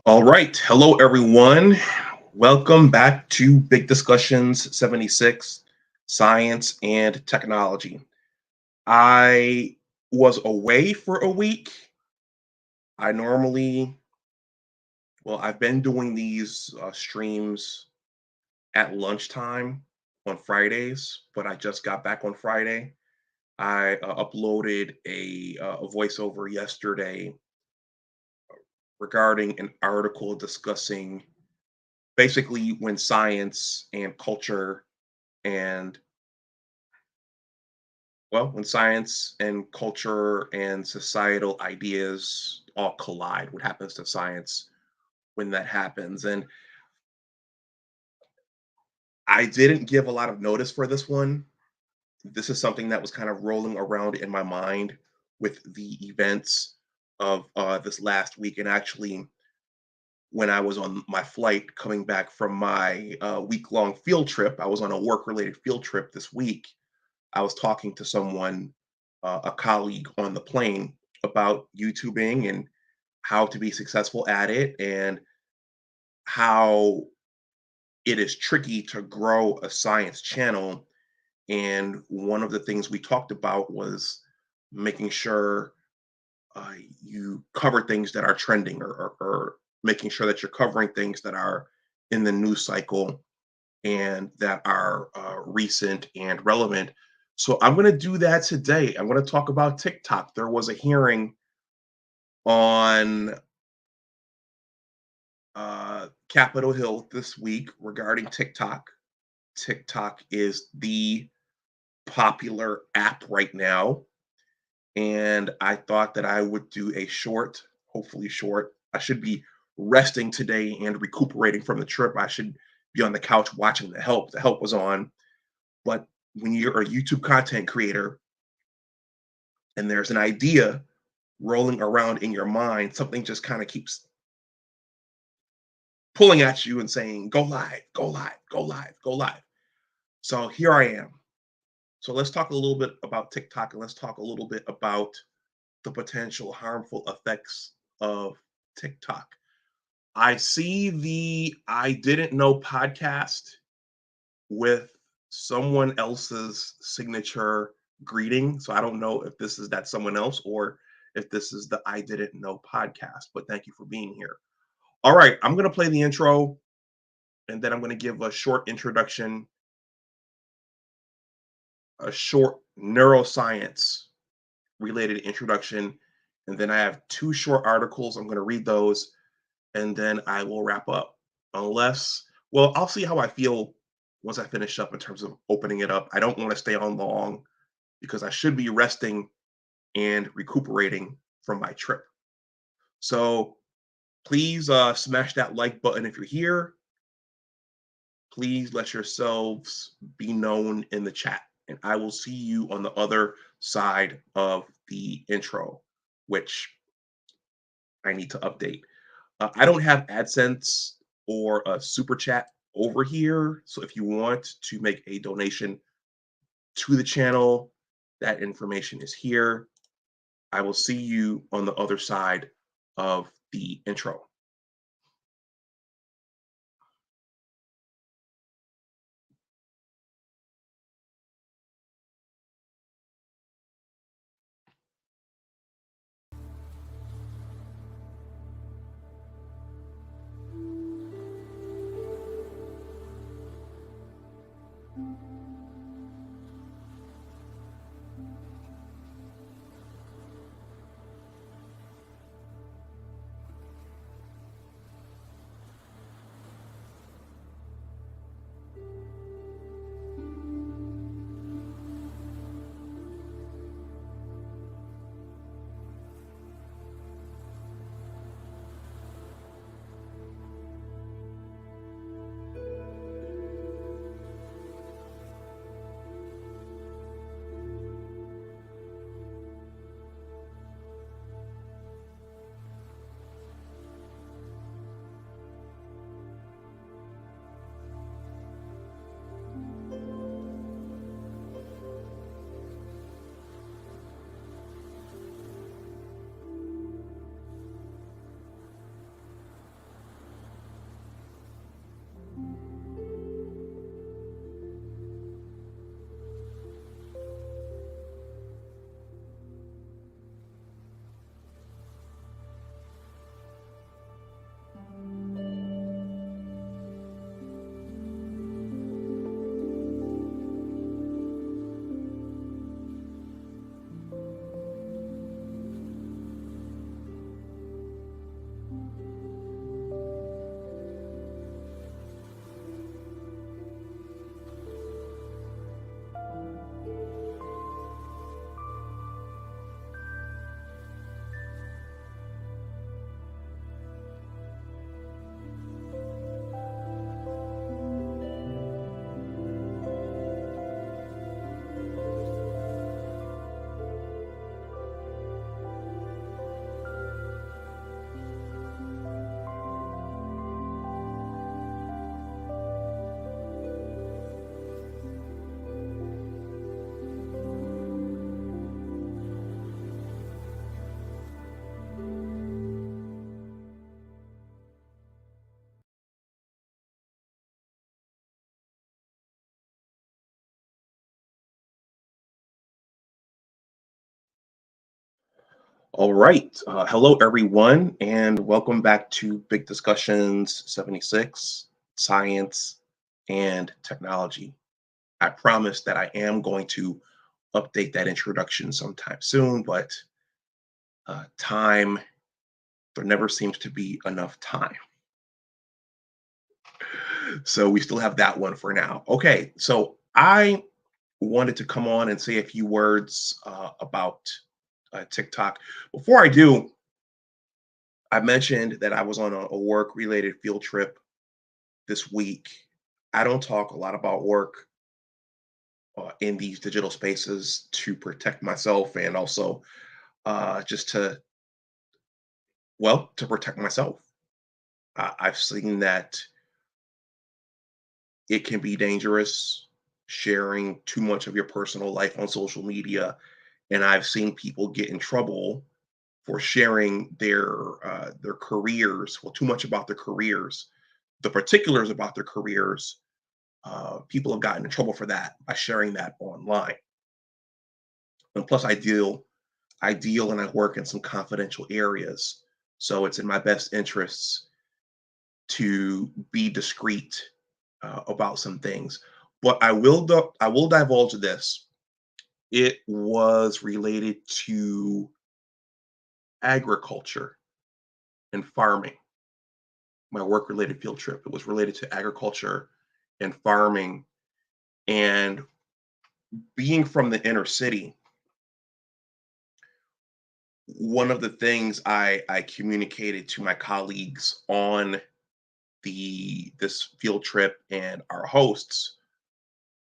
All right. Hello, everyone. Welcome back to Big Discussions 76 Science and Technology. I was away for a week. I normally, I've been doing these streams at lunchtime on Fridays, but I just got back on Friday. I uploaded a voiceover yesterday regarding an article discussing basically when science and culture and when science and culture and societal ideas all collide, what happens to science when that happens? And I didn't give a lot of notice for this one. This is something that was kind of rolling around in my mind with the events of this last week. And actually, when I was on my flight coming back from my week-long field trip, I was on a work-related field trip this week. I was talking to someone, a colleague on the plane, about YouTubing and how to be successful at it and how it is tricky to grow a science channel. And one of the things we talked about was making sure you cover things that are trending or making sure that you're covering things that are in the news cycle and that are recent and relevant. So I'm going to do that today. I'm going to talk about TikTok. There was a hearing on Capitol Hill this week regarding TikTok. TikTok is the popular app right now. And I thought that I would do a short, hopefully short. I should be resting today and recuperating from the trip. I should be on the couch watching The Help. The Help was on. But when you're a YouTube content creator and there's an idea rolling around in your mind, something just kind of keeps pulling at you and saying, go live, go live, go live, go live. So here I am. So let's talk a little bit about TikTok and let's talk a little bit about the potential harmful effects of TikTok. I see the I Didn't Know podcast with someone else's signature greeting. So I don't know if this is that someone else or if this is the I Didn't Know podcast, but thank you for being here. All right, I'm going to play the intro and then I'm going to give a short introduction, a short neuroscience related introduction. And then I have two short articles. I'm going to read those and then I will wrap up. I'll see how I feel once I finish up in terms of opening it up. I don't want to stay on long because I should be resting and recuperating from my trip. So please smash that like button if you're here. Please let yourselves be known in the chat. And I will see you on the other side of the intro, which I need to update. I don't have AdSense or a super chat over here. So if you want to make a donation to the channel, that information is here. I will see you on the other side of the intro. All right. Hello, everyone, and welcome back to Big Discussions 76 Science and Technology. I promise that I am going to update that introduction sometime soon, but time, there never seems to be enough time. So we still have that one for now. Okay. So I wanted to come on and say a few words about TikTok. Before I do, I mentioned that I was on a work related field trip this week. I don't talk a lot about work in these digital spaces to protect myself and also just to, well, to protect myself. I've seen that it can be dangerous sharing too much of your personal life on social media. And I've seen people get in trouble for sharing their careers, well, too much about their careers, the particulars about their careers. People have gotten in trouble for that by sharing that online. And plus, I deal and I work in some confidential areas, so it's in my best interests to be discreet about some things. But I will divulge this. It was related to agriculture and farming. My work related field trip. It was related to agriculture and farming, and being from the inner city. One of the things I communicated to my colleagues on the this field trip and our hosts,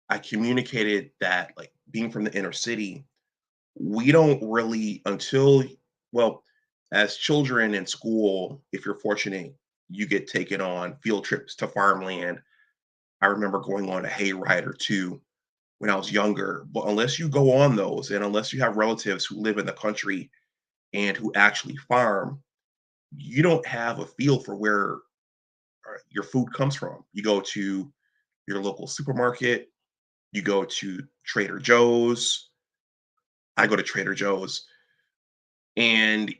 I communicated that, like, being from the inner city, we don't really until, well, as children in school, if you're fortunate, you get taken on field trips to farmland. I remember going on a hayride or two when I was younger, but unless you go on those and unless you have relatives who live in the country and who actually farm, you don't have a feel for where your food comes from. You go to your local supermarket, you go to Trader Joe's. I go to Trader Joe's, and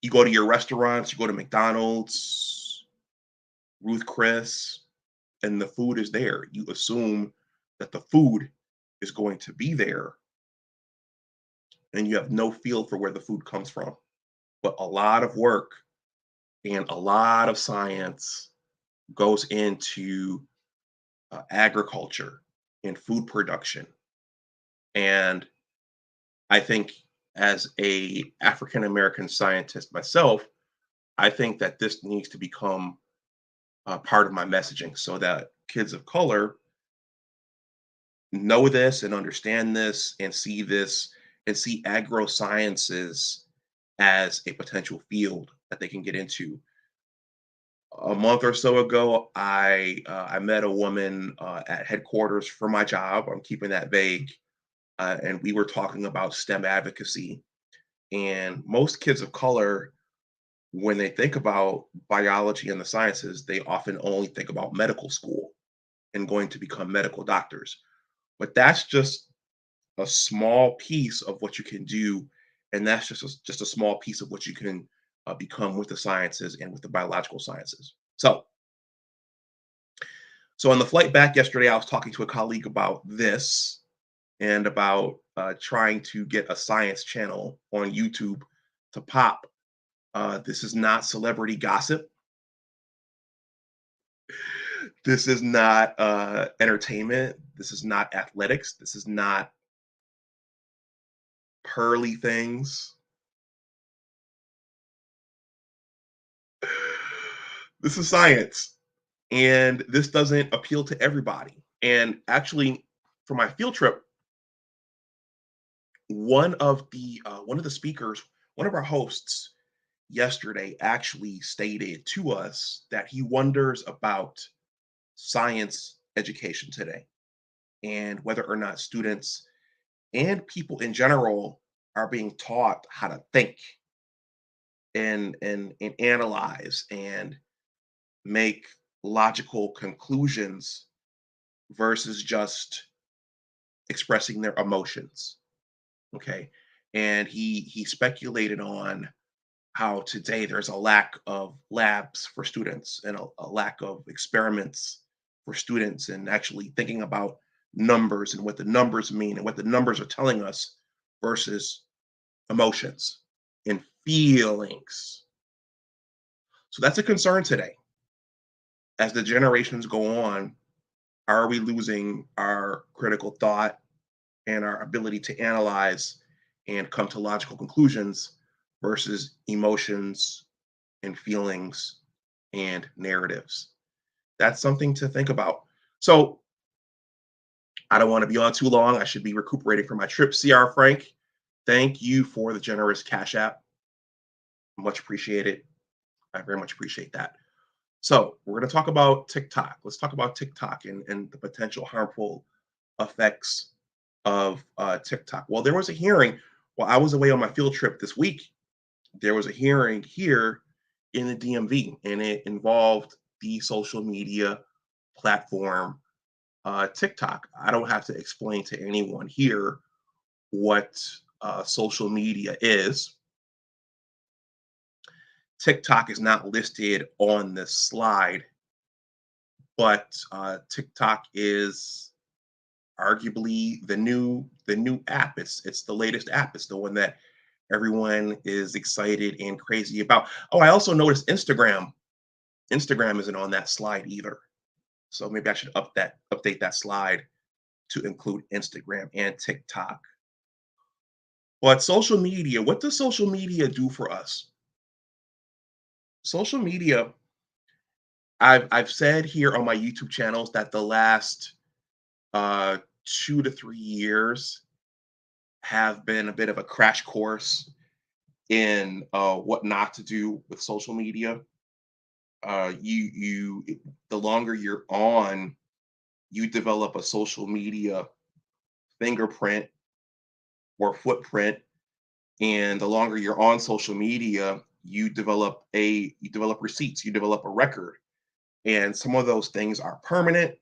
you go to your restaurants, you go to McDonald's, Ruth Chris, and the food is there. You assume that the food is going to be there, and you have no feel for where the food comes from. But a lot of work and a lot of science goes into agriculture and food production. And I think, as a African American scientist myself, I think that this needs to become part of my messaging so that kids of color know this and understand this and see agro sciences as a potential field that they can get into. A month or so ago, I met a woman at headquarters for my job. I'm keeping that vague, and we were talking about STEM advocacy. And most kids of color, when they think about biology and the sciences, they often only think about medical school and going to become medical doctors. But that's just a small piece of what you can do, and that's just a small piece of what you can become with the sciences and with the biological sciences. So on the flight back yesterday, I was talking to a colleague about this and about trying to get a science channel on YouTube to pop. This is not celebrity gossip. This is not entertainment. This is not athletics. This is not pearly things. This is science. And this doesn't appeal to everybody. And actually, for my field trip, one of the speakers, one of our hosts yesterday actually stated to us that he wonders about science education today and whether or not students and people in general are being taught how to think and analyze and make logical conclusions versus just expressing their emotions. Okay. and he speculated on how today there's a lack of labs for students and a lack of experiments for students, and actually thinking about numbers and what the numbers mean and what the numbers are telling us versus emotions and feelings. So that's a concern today. As the generations go on, are we losing our critical thought and our ability to analyze and come to logical conclusions versus emotions and feelings and narratives? That's something to think about. So I don't want to be on too long. I should be recuperating from my trip. CR Frank, thank you for the generous Cash App. Much appreciated. I very much appreciate that. So we're going to talk about TikTok. Let's talk about TikTok and the potential harmful effects of TikTok. Well, there was a hearing while I was away on my field trip this week. There was a hearing here in the DMV, and it involved the social media platform TikTok. I don't have to explain to anyone here what social media is. TikTok is not listed on this slide, but TikTok is arguably the new app. It's the latest app. It's the one that everyone is excited and crazy about. Oh, I also noticed Instagram. Instagram isn't on that slide either. So maybe I should update that slide to include Instagram and TikTok. But social media, what does social media do for us? Social media, I've said here on my YouTube channels that the last 2 to 3 years have been a bit of a crash course in what not to do with social media. The longer you're on, you develop a social media fingerprint or footprint, and the longer you're on social media, you develop receipts, you develop a record, and some of those things are permanent,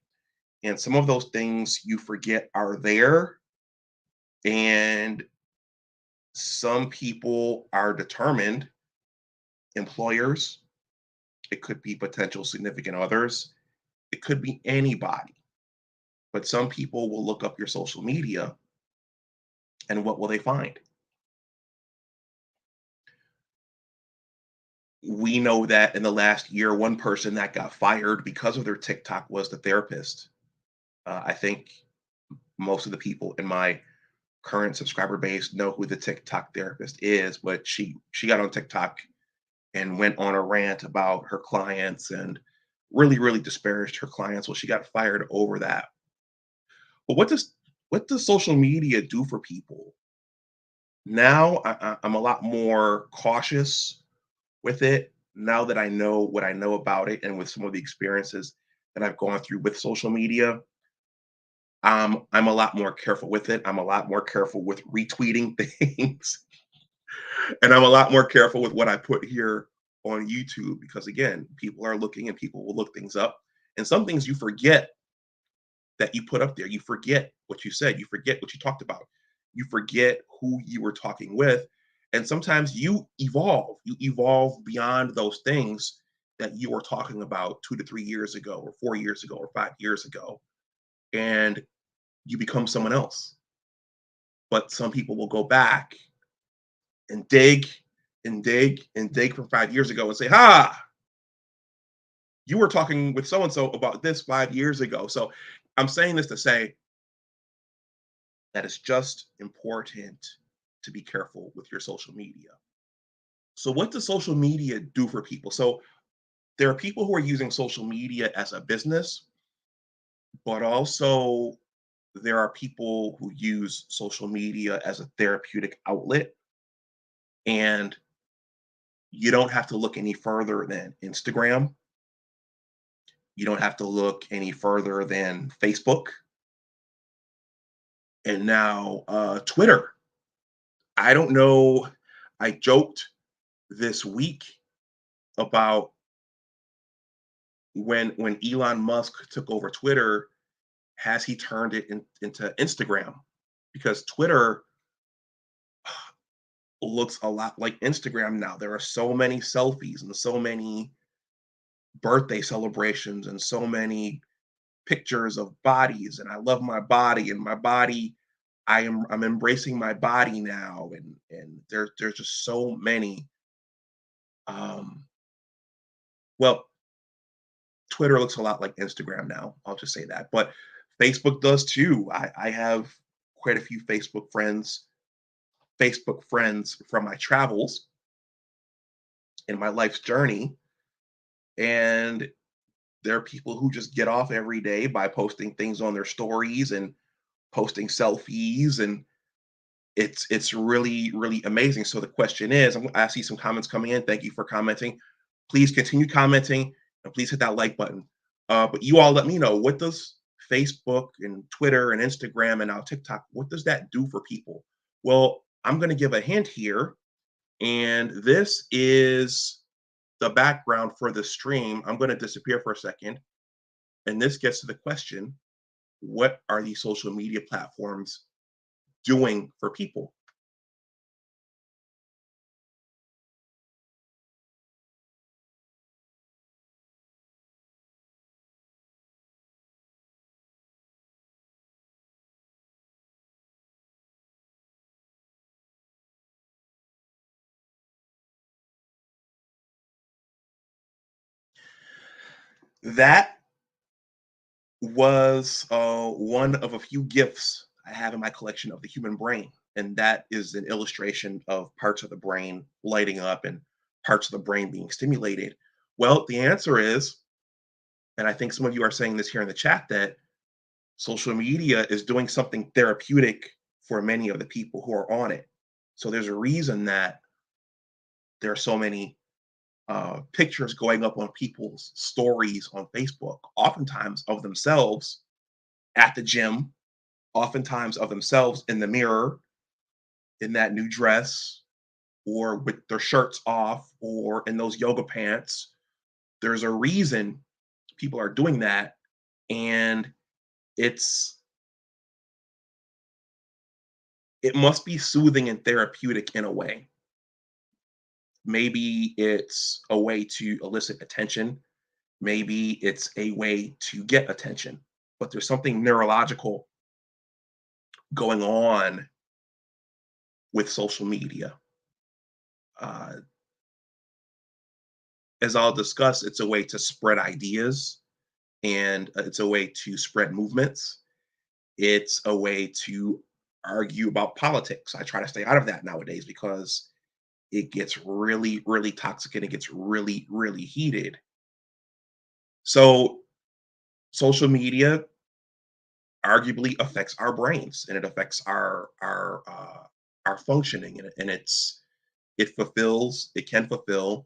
and some of those things you forget are there, and some people are determined, employers, it could be potential significant others, it could be anybody, but some people will look up your social media, and what will they find? We know that in the last year, one person that got fired because of their TikTok was the therapist. I think most of the people in my current subscriber base know who the TikTok therapist is, but she got on TikTok and went on a rant about her clients and really disparaged her clients. Well, she got fired over that. But what does social media do for people? Now I'm a lot more cautious with it now that I know what I know about it, and with some of the experiences that I've gone through with social media. I'm a lot more careful with it. I'm a lot more careful with retweeting things, and I'm a lot more careful with what I put here on YouTube, because again, people are looking and people will look things up, and some things you forget that you put up there. You forget what you said. You forget what you talked about. You forget who you were talking with. And sometimes you evolve. You evolve beyond those things that you were talking about 2 to 3 years ago, or 4 years ago, or 5 years ago. And you become someone else. But some people will go back and dig and dig and dig from 5 years ago and say, "Ha, you were talking with so and so about this 5 years ago." So I'm saying this to say that it's just important to be careful with your social media. So, what does social media do for people? So, there are people who are using social media as a business, but also there are people who use social media as a therapeutic outlet. And you don't have to look any further than Instagram. You don't have to look any further than Facebook. And now Twitter. I don't know. I joked this week about when Elon Musk took over Twitter, has he turned it into Instagram? Because Twitter, looks a lot like Instagram now. There are so many selfies and so many birthday celebrations and so many pictures of bodies, and I love my body, and my body, I'm embracing my body now, and there's just so many. Um, well, Twitter looks a lot like Instagram now. I'll just say that, but Facebook does too. I have quite a few Facebook friends from my travels in my life's journey, and there are people who just get off every day by posting things on their stories and posting selfies, and it's really amazing. So the question is, I see some comments coming in. Thank you for commenting. Please continue commenting and please hit that like button. But you all let me know, what does Facebook and Twitter and Instagram and now TikTok, what does that do for people? Well, I'm going to give a hint here, and this is the background for the stream. I'm going to disappear for a second, and this gets to the question: what are these social media platforms doing for people? That was one of a few gifts I have in my collection of the human brain. And that is an illustration of parts of the brain lighting up and parts of the brain being stimulated. Well, the answer is, and I think some of you are saying this here in the chat, that social media is doing something therapeutic for many of the people who are on it. So there's a reason that there are so many pictures going up on people's stories on Facebook, oftentimes of themselves at the gym, oftentimes of themselves in the mirror, in that new dress, or with their shirts off, or in those yoga pants. There's a reason people are doing that, and it's it must be soothing and therapeutic in a way. Maybe it's a way to elicit attention. Maybe it's a way to get attention. But there's something neurological going on with social media. Uh, as I'll discuss, it's a way to spread ideas, and it's a way to spread movements. It's a way to argue about politics. I try to stay out of that nowadays because it gets really toxic and it gets really heated. So, social media arguably affects our brains, and it affects our functioning, and it can fulfill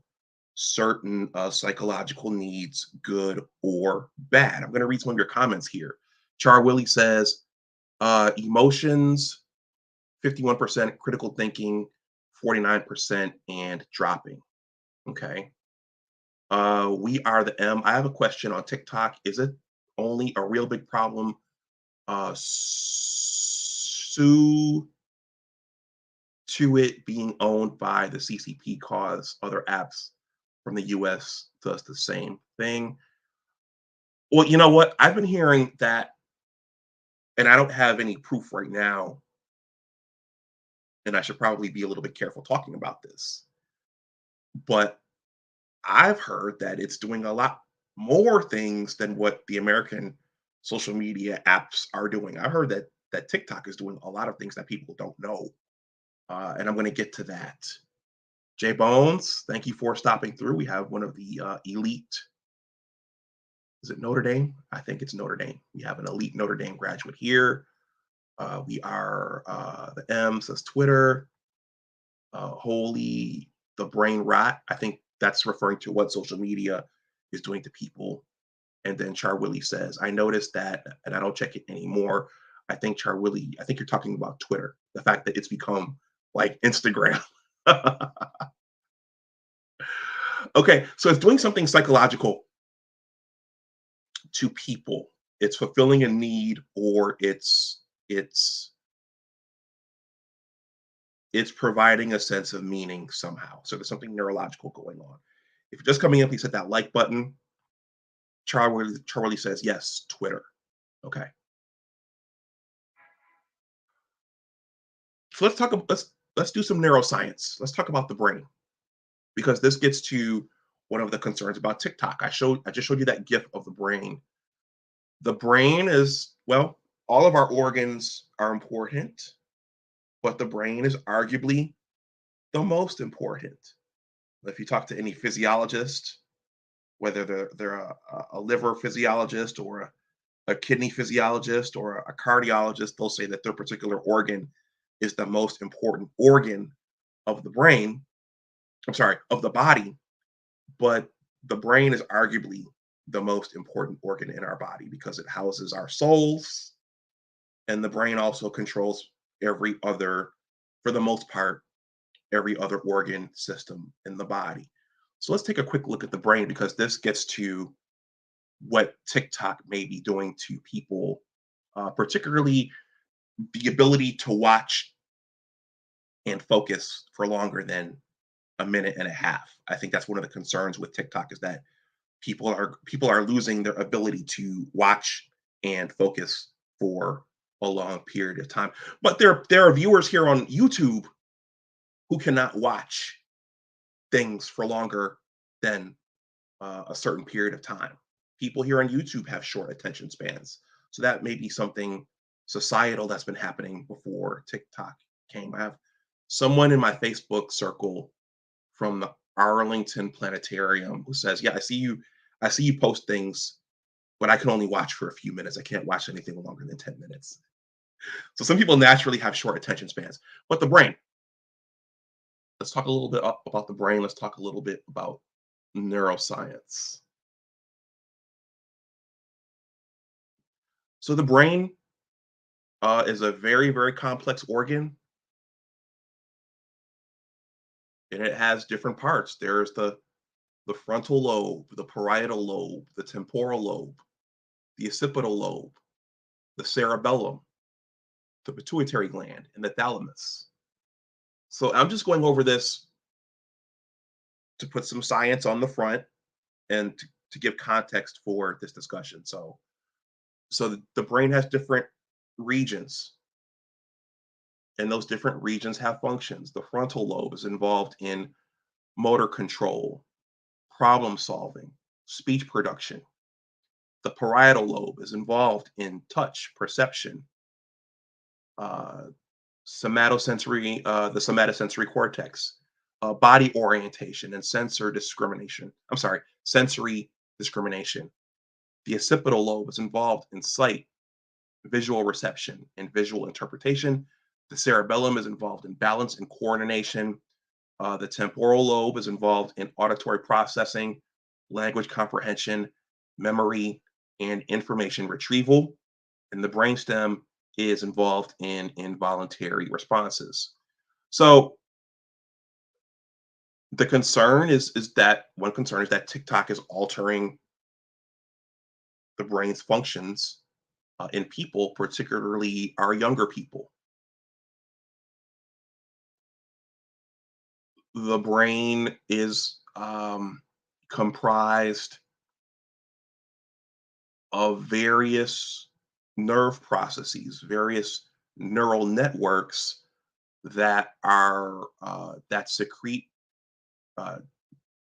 certain psychological needs, good or bad. I'm going to read some of your comments here. Char Willie says, emotions 51%, critical thinking 49%, and dropping. Okay. We are the M. I have a question on TikTok. Is it only a real big problem? Sue to it being owned by the CCP cause other apps from the US does the same thing. Well, you know what? I've been hearing that, and I don't have any proof right now, and I should probably be a little bit careful talking about this. But I've heard that it's doing a lot more things than what the American social media apps are doing. I heard that TikTok is doing a lot of things that people don't know, and I'm going to get to that. Jay Bones, thank you for stopping through. We have one of the elite. Is it Notre Dame? I think it's Notre Dame. We have an elite Notre Dame graduate here. We are the M says Twitter. Holy the brain rot. I think that's referring to what social media is doing to people. And then Char Willie says, I noticed that, and I don't check it anymore. I think Char Willie, I think you're talking about Twitter, the fact that it's become like Instagram. Okay, so it's doing something psychological to people. It's fulfilling a need, or it's it's providing a sense of meaning somehow. So there's something neurological going on. If you're just coming in, please hit that like button. Charlie says, yes, Twitter. Okay. So let's do some neuroscience. Let's talk about the brain because this gets to one of the concerns about TikTok. I just showed you that GIF of the brain. The brain is, well, all of our organs are important, but the brain is arguably the most important. If you talk to any physiologist, whether they're a liver physiologist or a kidney physiologist or a cardiologist, they'll say that their particular organ is the most important organ of the brain. I'm sorry, of the body, but the brain is arguably the most important organ in our body because it houses our souls, and the brain also controls every other, for the most part, every other organ system in the body. So let's take a quick look at the brain because this gets to what TikTok may be doing to people, particularly the ability to watch and focus for longer than a minute and a half. I think that's one of the concerns with TikTok is that people are losing their ability to watch and focus for a long period of time. But there are viewers here on YouTube who cannot watch things for longer than a certain period of time. People here on YouTube have short attention spans. So that may be something societal that's been happening before TikTok came. I have someone in my Facebook circle from the Arlington Planetarium who says, "Yeah, I see you post things, but I can only watch for a few minutes. I can't watch anything longer than 10 minutes." So some people naturally have short attention spans. But the brain, let's talk a little bit about the brain. Let's talk a little bit about neuroscience. So the brain is a very, very complex organ, and it has different parts. There's the frontal lobe, the parietal lobe, the temporal lobe, the occipital lobe, the cerebellum, the pituitary gland, and the thalamus. So I'm just going over this to put some science on the front and to give context for this discussion. So the brain has different regions, and those different regions have functions. The frontal lobe is involved in motor control, problem solving, speech production. The parietal lobe is involved in touch, perception, uh, the somatosensory cortex, body orientation, and sensor discrimination. I'm sorry, sensory discrimination. The occipital lobe is involved in sight, visual reception, and visual interpretation. The cerebellum is involved in balance and coordination. The temporal lobe is involved in auditory processing, language comprehension, memory, and information retrieval. And the brainstem is involved in involuntary responses. So the concern is that one concern is that TikTok is altering the brain's functions in people, particularly our younger people. The brain is comprised of various nerve processes, various neural networks that secrete uh,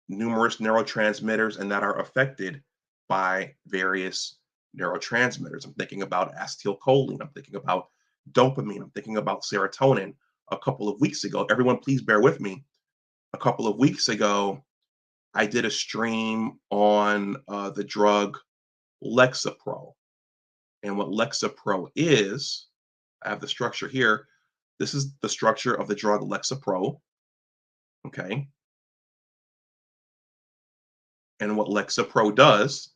numerous neurotransmitters and that are affected by various neurotransmitters. I'm thinking about acetylcholine. I'm thinking about dopamine. I'm thinking about serotonin. A couple of weeks ago, everyone, please bear with me. A couple of weeks ago, I did a stream on the drug Lexapro. And what Lexapro is, I have the structure here. This is the structure of the drug Lexapro. Okay. And what Lexapro does,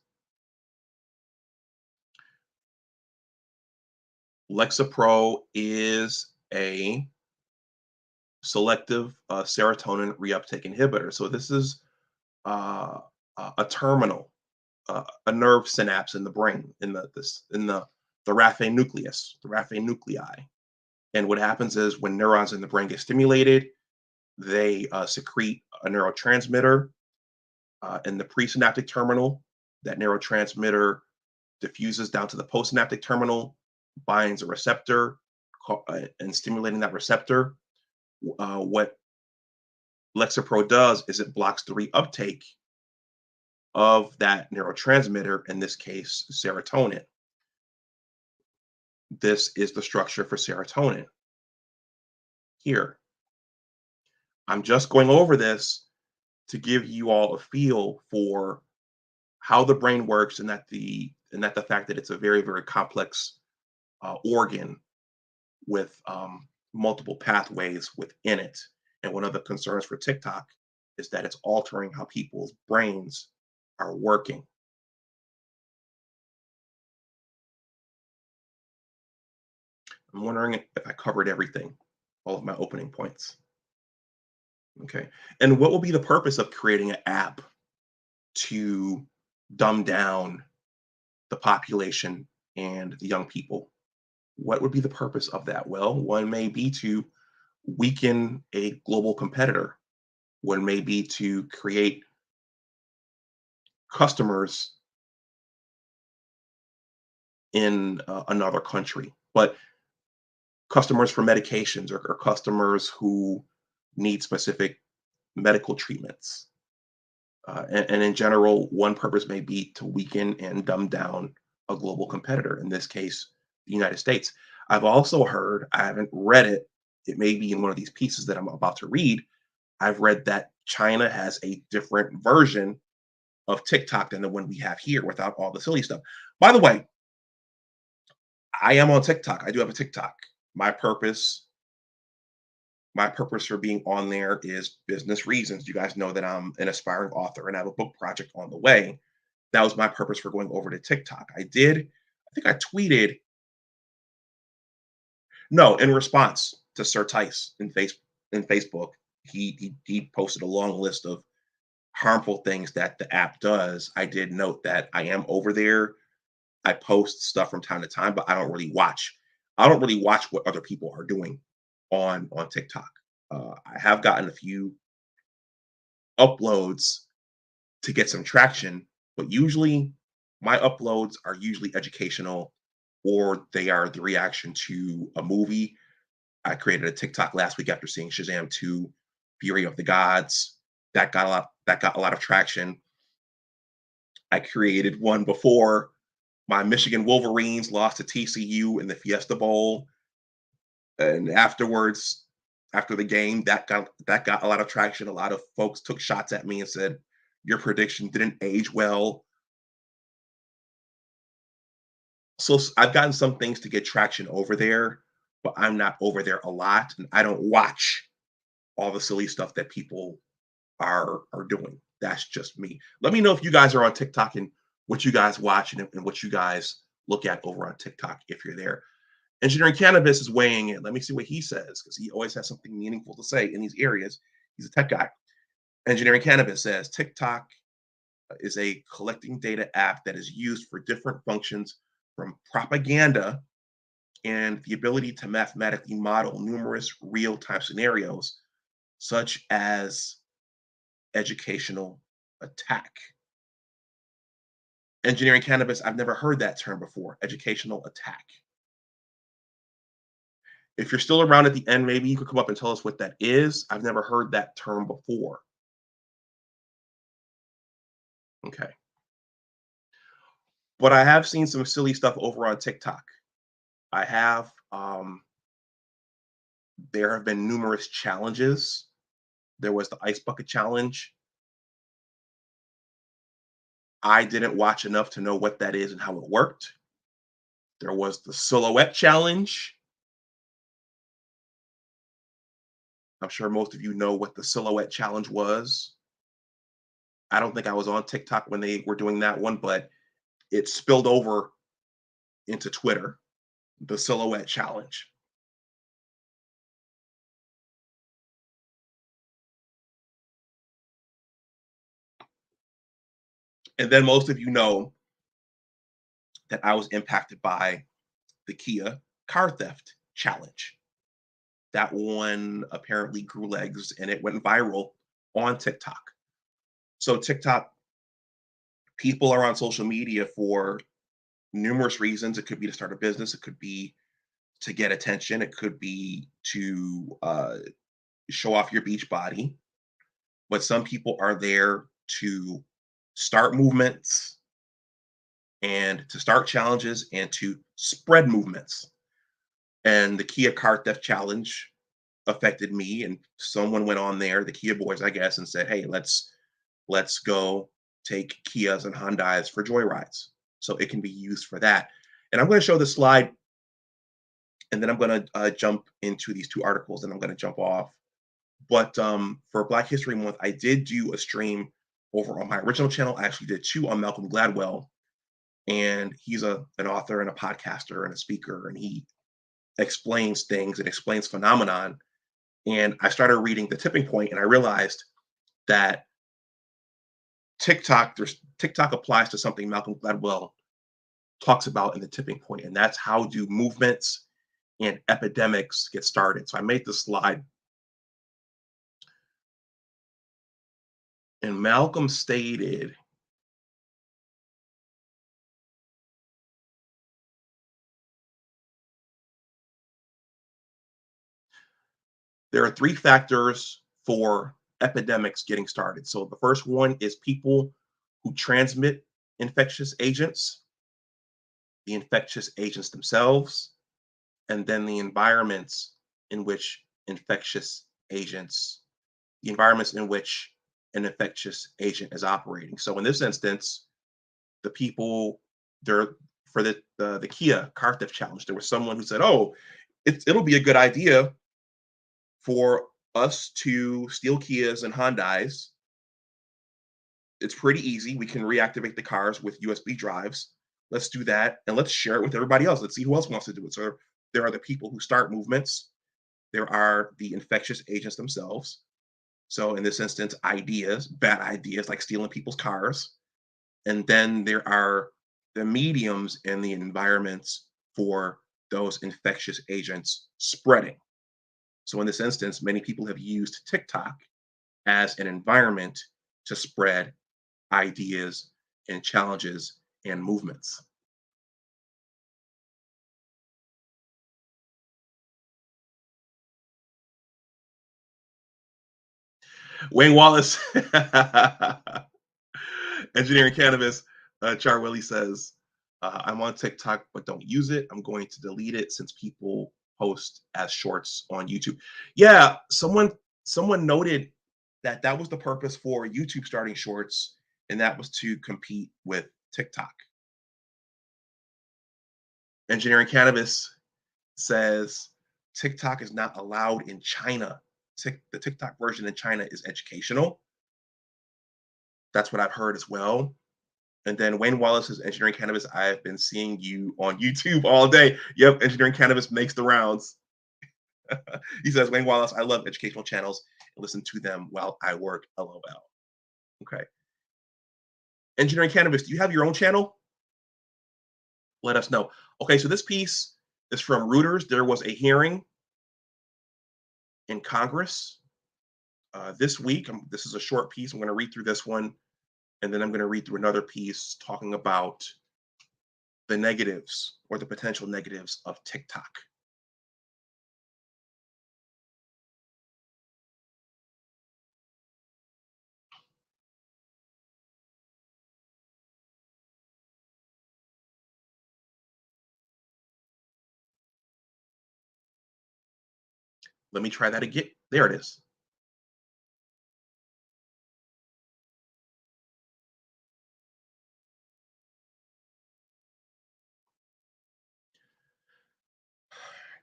Lexapro is a selective serotonin reuptake inhibitor. So this is uh, a terminal, a nerve synapse in the brain, in the raphe nucleus, the raphe nuclei. And what happens is when neurons in the brain get stimulated, they secrete a neurotransmitter in the presynaptic terminal. That neurotransmitter diffuses down to the postsynaptic terminal, binds a receptor, and stimulating that receptor. What Lexapro does is it blocks the reuptake of that neurotransmitter, in this case, serotonin. This is the structure for serotonin here. I'm just going over this to give you all a feel for how the brain works, and that the fact that it's a very, very complex organ with multiple pathways within it. And one of the concerns for TikTok is that it's altering how people's brains are working. I'm wondering if I covered everything, all of my opening points. Okay. And what will be the purpose of creating an app to dumb down the population and the young people? What would be the purpose of that? Well, one may be to weaken a global competitor. One may be to create customers in another country, but customers for medications, or customers who need specific medical treatments. And in general, one purpose may be to weaken and dumb down a global competitor, in this case, the United States. I've also heard, I haven't read it, it may be in one of these pieces that I'm about to read. I've read that China has a different version of TikTok than the one we have here without all the silly stuff. By the way, I am on TikTok. I do have a TikTok. My purpose, my purpose for being on there is business reasons. You guys know that I'm an aspiring author and I have a book project on the way. That was my purpose for going over to TikTok. I think I tweeted, no, in response to Sir Tice in Facebook, he posted a long list of harmful things that the app does. I did note that I am over there. I post stuff from time to time, but I don't really watch. I don't really watch what other people are doing on TikTok. I have gotten a few uploads to get some traction, but usually my uploads are usually educational, or they are the reaction to a movie. I created a TikTok last week after seeing Shazam 2: Fury of the Gods. That got a lot of traction. I created one before my Michigan Wolverines lost to TCU in the Fiesta Bowl, and afterwards, after the game, that got a lot of traction. A lot of folks took shots at me and said, "Your prediction didn't age well." So I've gotten some things to get traction over there, but I'm not over there a lot, and I don't watch all the silly stuff that people are doing. That's just me. Let me know if you guys are on TikTok and what you guys watch, and what you guys look at over on TikTok if you're there. Engineering Cannabis is weighing in. Let me see what he says, because he always has something meaningful to say in these areas. He's a tech guy. Engineering Cannabis says TikTok is a collecting data app that is used for different functions, from propaganda and the ability to mathematically model numerous real time scenarios, such as educational attack. Engineering Cannabis, I've never heard that term before, educational attack. If you're still around at the end, maybe you could come up and tell us what that is. I've never heard that term before. Okay. But I have seen some silly stuff over on TikTok. I have. There have been numerous challenges. There was the ice bucket challenge. I didn't watch enough to know what that is and how it worked. There was the silhouette challenge. I'm sure most of you know what the silhouette challenge was. I don't think I was on TikTok when they were doing that one, but it spilled over into Twitter, the silhouette challenge. And then most of you know that I was impacted by the Kia car theft challenge. that one apparently grew legs and it went viral on TikTok. So TikTok, people are on social media for numerous reasons. It could be to start a business, it could be to get attention, it could be to show off your beach body. But some people are there to start movements and to start challenges and to spread movements. And the Kia car theft challenge affected me, and someone went on there, the Kia boys, I guess, and said, "Hey, let's go take Kias and Hyundais for joyrides." So it can be used for that. And I'm going to show this slide, and then I'm going to jump into these two articles, and I'm going to jump off. But for Black History Month, I did do a stream over on my original channel. I actually did two on Malcolm Gladwell, and he's an author and a podcaster and a speaker, and he explains things and explains phenomenon. And I started reading The Tipping Point, and I realized that TikTok applies to something Malcolm Gladwell talks about in The Tipping Point, and that's how do movements and epidemics get started. So I made this slide, and Malcolm stated, there are three factors for epidemics getting started. So the first one is people who transmit infectious agents, the infectious agents themselves, and then the environments in which infectious agents, the environments in which an infectious agent is operating. So in this instance, the people there for the Kia car theft challenge, there was someone who said, "Oh, it'll be a good idea for us to steal Kias and Hyundais. It's pretty easy. We can reactivate the cars with USB drives. Let's do that and let's share it with everybody else. Let's see who else wants to do it." So there are the people who start movements. There are the infectious agents themselves. So in this instance, ideas, bad ideas like stealing people's cars. And then there are the mediums and the environments for those infectious agents spreading. So in this instance, many people have used TikTok as an environment to spread ideas and challenges and movements. Wayne Wallace, engineering cannabis, Char Willie says, I'm on TikTok, but don't use it. I'm going to delete it since people post as shorts on YouTube. Yeah, someone noted that that was the purpose for YouTube starting shorts, and that was to compete with TikTok. Engineering cannabis says TikTok is not allowed in China. The TikTok version in China is educational. That's what I've heard as well. And then Wayne Wallace is engineering cannabis. I've been seeing you on YouTube all day. Yep, engineering cannabis makes the rounds. He says, Wayne Wallace, I love educational channels and listen to them while I work. LOL. Okay. Engineering cannabis, do you have your own channel? Let us know. Okay, so this piece is from Reuters. There was a hearing in Congress this week. This is a short piece. I'm going to read through this one, and then I'm going to read through another piece talking about the negatives or the potential negatives of TikTok. Let me try that again. There it is.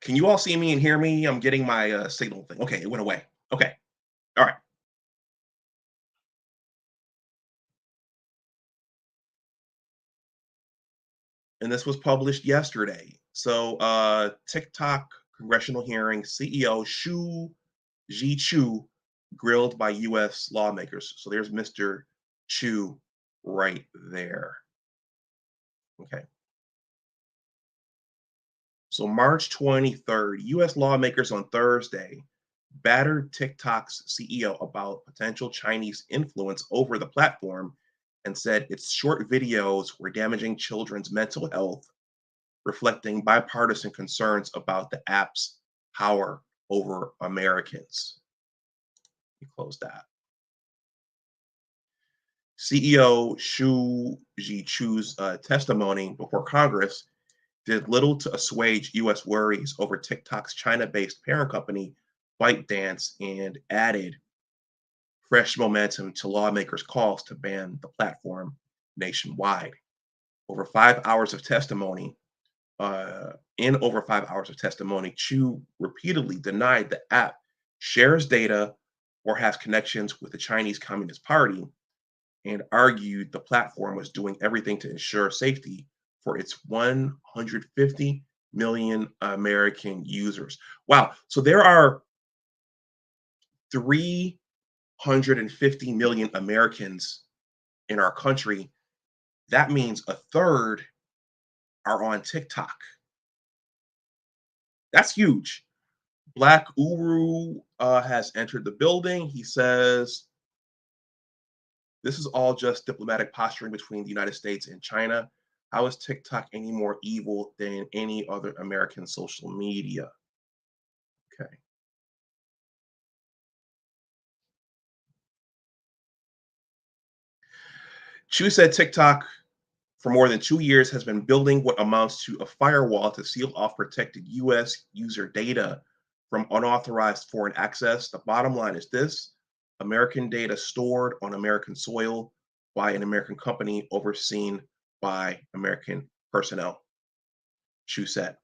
Can you all see me and hear me? I'm getting my signal thing. Okay, it went away. Okay. All right. And this was published yesterday. So TikTok congressional hearing, CEO Shu Ji Chu grilled by US lawmakers. So there's Mr. Chu right there. Okay. So, March 23rd, US lawmakers on Thursday battered TikTok's CEO about potential Chinese influence over the platform and said its short videos were damaging children's mental health, reflecting bipartisan concerns about the app's power over Americans. You close that. CEO Xu Zhichu's testimony before Congress did little to assuage U.S. worries over TikTok's China based parent company, ByteDance, and added fresh momentum to lawmakers' calls to ban the platform nationwide. Over 5 hours of testimony, in over 5 hours of testimony, Chu repeatedly denied the app shares data or has connections with the Chinese Communist Party and argued the platform was doing everything to ensure safety for its 150 million American users. Wow. So there are 350 million Americans in our country. That means a third are on TikTok. That's huge. Black Uru has entered the building. He says, this is all just diplomatic posturing between the United States and China. How is TikTok any more evil than any other American social media? Okay. Chu said TikTok for more than 2 years has been building what amounts to a firewall to seal off protected US user data from unauthorized foreign access. The bottom line is this: American data stored on American soil by an American company overseen by American personnel, Chu said.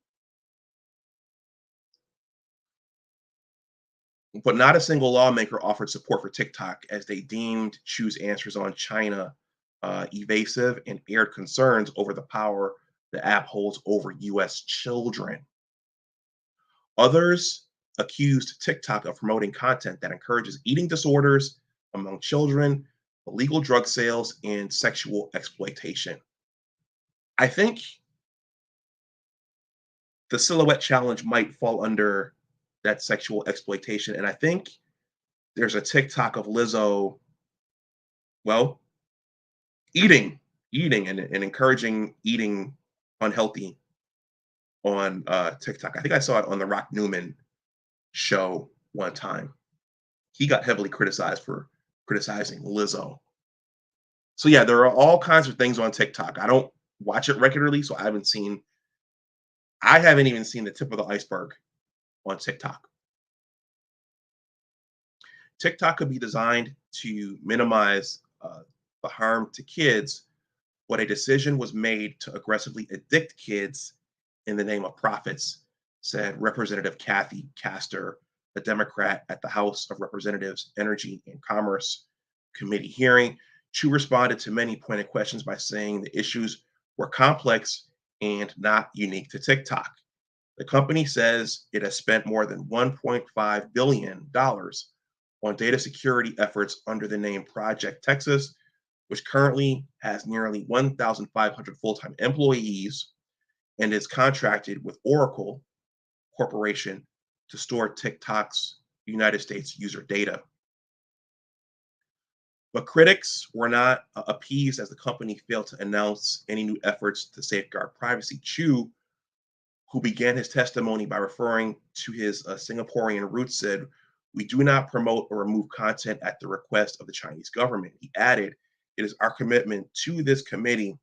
But not a single lawmaker offered support for TikTok as they deemed Chu's answers on China evasive and aired concerns over the power the app holds over US children. Others accused TikTok of promoting content that encourages eating disorders among children, illegal drug sales, and sexual exploitation. I think the silhouette challenge might fall under that sexual exploitation. And I think there's a TikTok of Lizzo, well, eating and encouraging eating unhealthy on TikTok. I think I saw it on the Rock Newman show one time. He got heavily criticized for criticizing Lizzo. So yeah, there are all kinds of things on TikTok. I don't watch it regularly, so I haven't even seen the tip of the iceberg on TikTok. TikTok could be designed to minimize the harm to kids, but a decision was made to aggressively addict kids in the name of profits, said Representative Kathy Castor, a Democrat at the House of Representatives Energy and Commerce Committee hearing. Chu responded to many pointed questions by saying the issues were complex and not unique to TikTok. The company says it has spent more than $1.5 billion on data security efforts under the name Project Texas, which currently has nearly 1,500 full time employees and is contracted with Oracle Corporation to store TikTok's United States user data. But critics were not appeased as the company failed to announce any new efforts to safeguard privacy. Chu, who began his testimony by referring to his Singaporean roots, said, "We do not promote or remove content at the request of the Chinese government." He added, "It is our commitment to this committee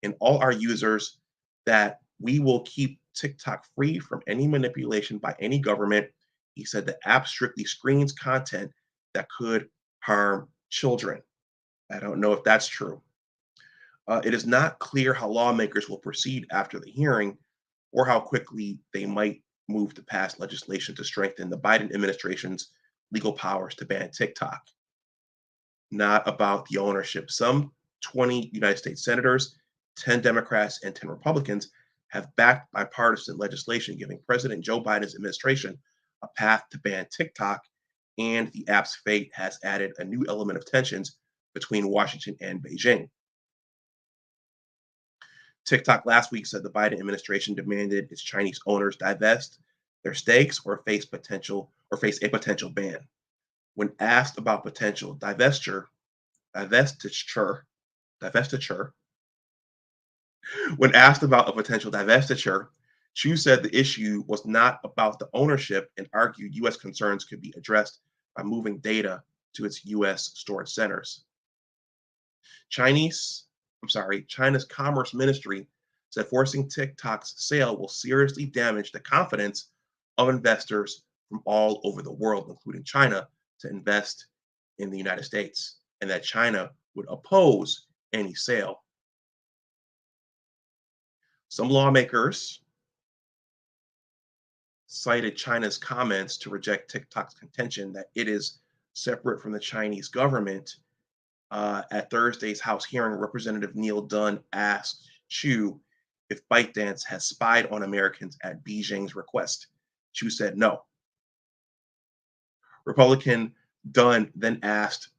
and all our users that we will keep TikTok free from any manipulation by any government." He said the app strictly screens content that could harm children. I don't know if that's true. It is not clear how lawmakers will proceed after the hearing or how quickly they might move to pass legislation to strengthen the Biden administration's legal powers to ban TikTok. Not about the ownership. Some 20 United States senators, 10 Democrats, and 10 Republicans have backed bipartisan legislation giving President Joe Biden's administration a path to ban TikTok, and the app's fate has added a new element of tensions between Washington and Beijing. TikTok last week said the Biden administration demanded its Chinese owners divest their stakes or face a potential ban. When asked about potential divestiture, divestiture, when asked about a potential divestiture, Chu said the issue was not about the ownership and argued U.S. concerns could be addressed by moving data to its U.S. storage centers. Chinese, China's Commerce Ministry said forcing TikTok's sale will seriously damage the confidence of investors from all over the world, including China, to invest in the United States, and that China would oppose any sale. Some lawmakers cited China's comments to reject TikTok's contention that it is separate from the Chinese government. At Thursday's House hearing, Representative Neil Dunn asked Chu if ByteDance has spied on Americans at Beijing's request. Chu said no. Republican Dunn then asked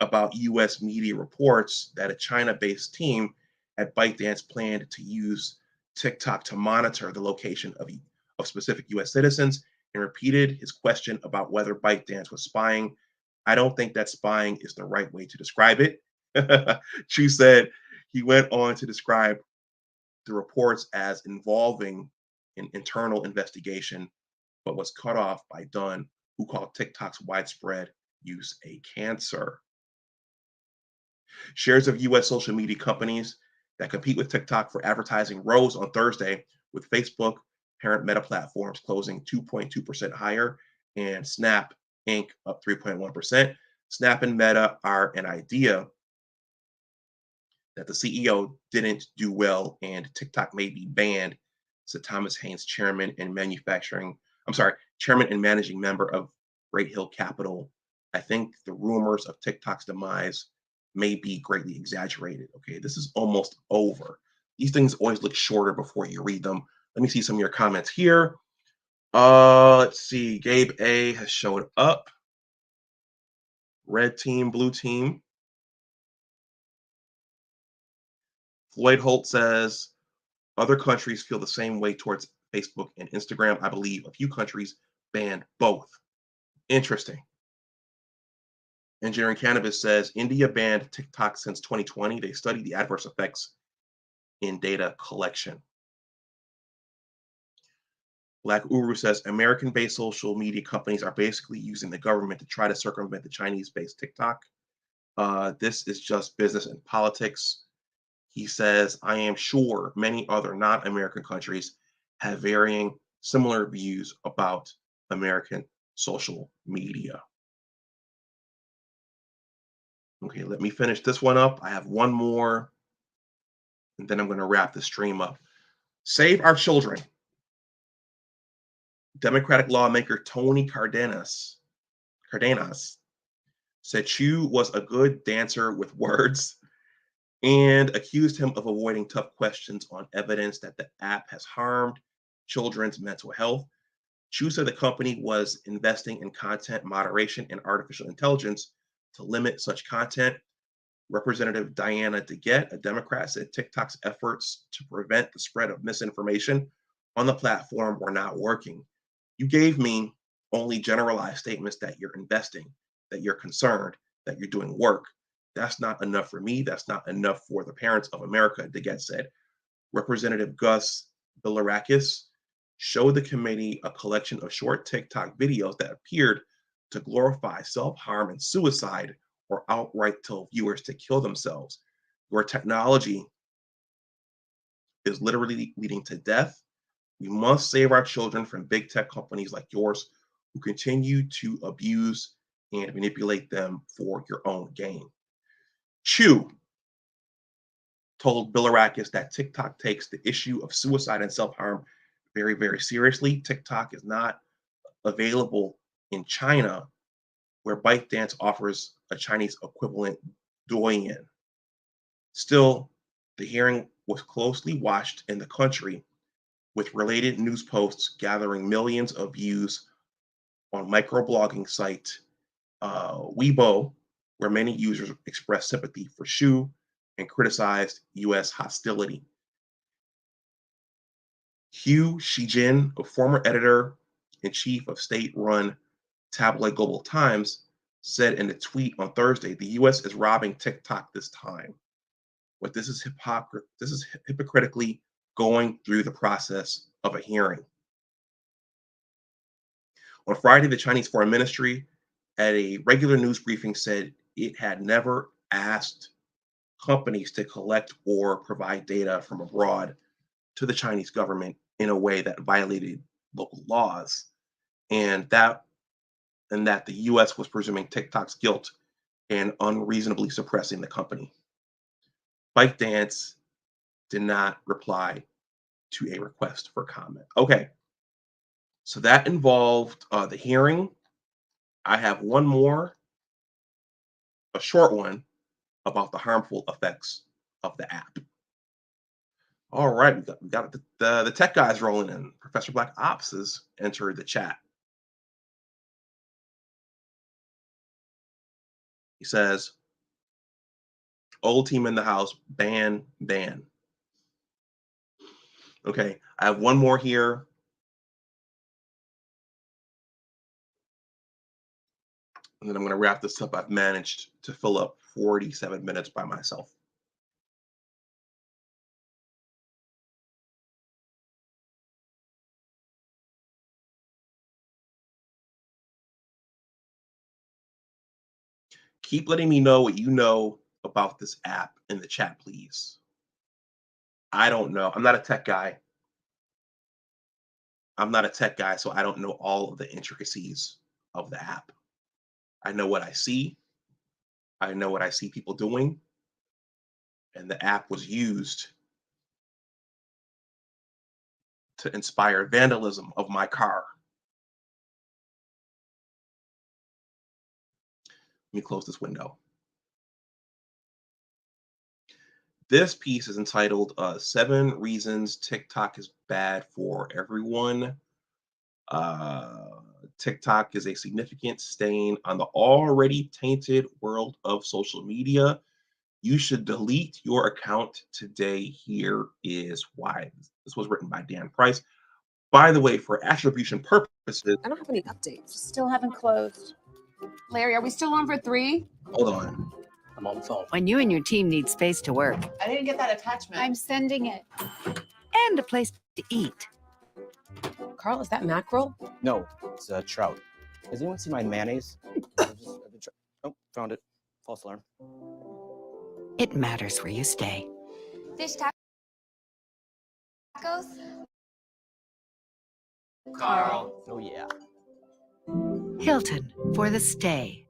about U.S. media reports that a China-based team at ByteDance planned to use TikTok to monitor the location of specific U.S. citizens, and repeated his question about whether ByteDance was spying. I don't think that spying is the right way to describe it. Chu said he went on to describe the reports as involving an internal investigation, but was cut off by Dunn, who called TikTok's widespread use a cancer. Shares of U.S. social media companies that compete with TikTok for advertising rose on Thursday, with Facebook parent Meta Platforms closing 2.2% higher and Snap Inc. up 3.1%. Snap and Meta are an idea that the CEO didn't do well and TikTok may be banned, said Thomas Haynes, chairman and managing member of Great Hill Capital. I think the rumors of TikTok's demise may be greatly exaggerated. Okay, this is almost over. These things always look shorter before you read them. Let me see some of your comments here. Let's see. Gabe A has showed up. Red team, blue team. Floyd Holt says other countries feel the same way towards Facebook and Instagram. I believe a few countries banned both. Interesting. Engineering Cannabis says India banned TikTok since 2020. They studied the adverse effects in data collection. Black Uru says American-based social media companies are basically using the government to try to circumvent the Chinese-based TikTok. This is just business and politics. He says, I am sure many other non-American countries have varying similar views about American social media. Okay, let me finish this one up. I have one more, and then I'm going to wrap the stream up. Save our children. Democratic lawmaker Tony Cardenas said Chu was a good dancer with words and accused him of avoiding tough questions on evidence that the app has harmed children's mental health. Chu said the company was investing in content moderation and artificial intelligence to limit such content. Representative Diana DeGette, a Democrat, said TikTok's efforts to prevent the spread of misinformation on the platform were not working. You gave me only generalized statements that you're investing, that you're concerned, that you're doing work. That's not enough for me. That's not enough for the parents of America, DeGette said. Representative Gus Bilirakis showed the committee a collection of short TikTok videos that appeared to glorify self-harm and suicide or outright tell viewers to kill themselves. Your technology is literally leading to death. We must save our children from big tech companies like yours who continue to abuse and manipulate them for your own gain. Chu told Bilirakis that TikTok takes the issue of suicide and self-harm very, very seriously. TikTok is not available in China, where ByteDance offers a Chinese equivalent Douyin. Still, the hearing was closely watched in the country, with related news posts gathering millions of views on microblogging site Weibo, where many users expressed sympathy for Chu and criticized U.S. hostility. Hugh Shijin, a former editor-in-chief of state-run tabloid Global Times, said in a tweet on Thursday, the U.S. is robbing TikTok this time. But this is hypocritically going through the process of a hearing. On Friday, the Chinese Foreign Ministry at a regular news briefing said it had never asked companies to collect or provide data from abroad to the Chinese government in a way that violated local laws, and that the US was presuming TikTok's guilt and unreasonably suppressing the company. ByteDance did not reply to a request for comment. Okay, so that involved the hearing. I have one more, a short one, about the harmful effects of the app. All right, we got the tech guys rolling in. Professor Black Ops has entered the chat. He says, old team in the house, ban. Okay, I have one more here. And then I'm going to wrap this up. I've managed to fill up 47 minutes by myself. Keep letting me know what you know about this app in the chat, please. I don't know. I'm not a tech guy. So I don't know all of the intricacies of the app. I know what I see. I know what I see people doing. And the app was used to inspire vandalism of my car. Let me close this window. This piece is entitled 7 Reasons TikTok is Bad for Everyone. TikTok is a significant stain on the already tainted world of social media. You should delete your account today. Here is why. This was written by Dan Price. By the way, for attribution purposes, I don't have any updates. Still haven't closed. Larry, are we still on for 3? hold on. I'm on the phone. When you and your team need space to work I didn't get that attachment. I'm sending it. and a place to eat, Carl, is that mackerel? No, it's trout. Does anyone see my mayonnaise? Oh, found it. False alarm. it matters where you stay. Fish tacos? Carl. Oh, yeah. Hilton for the stay.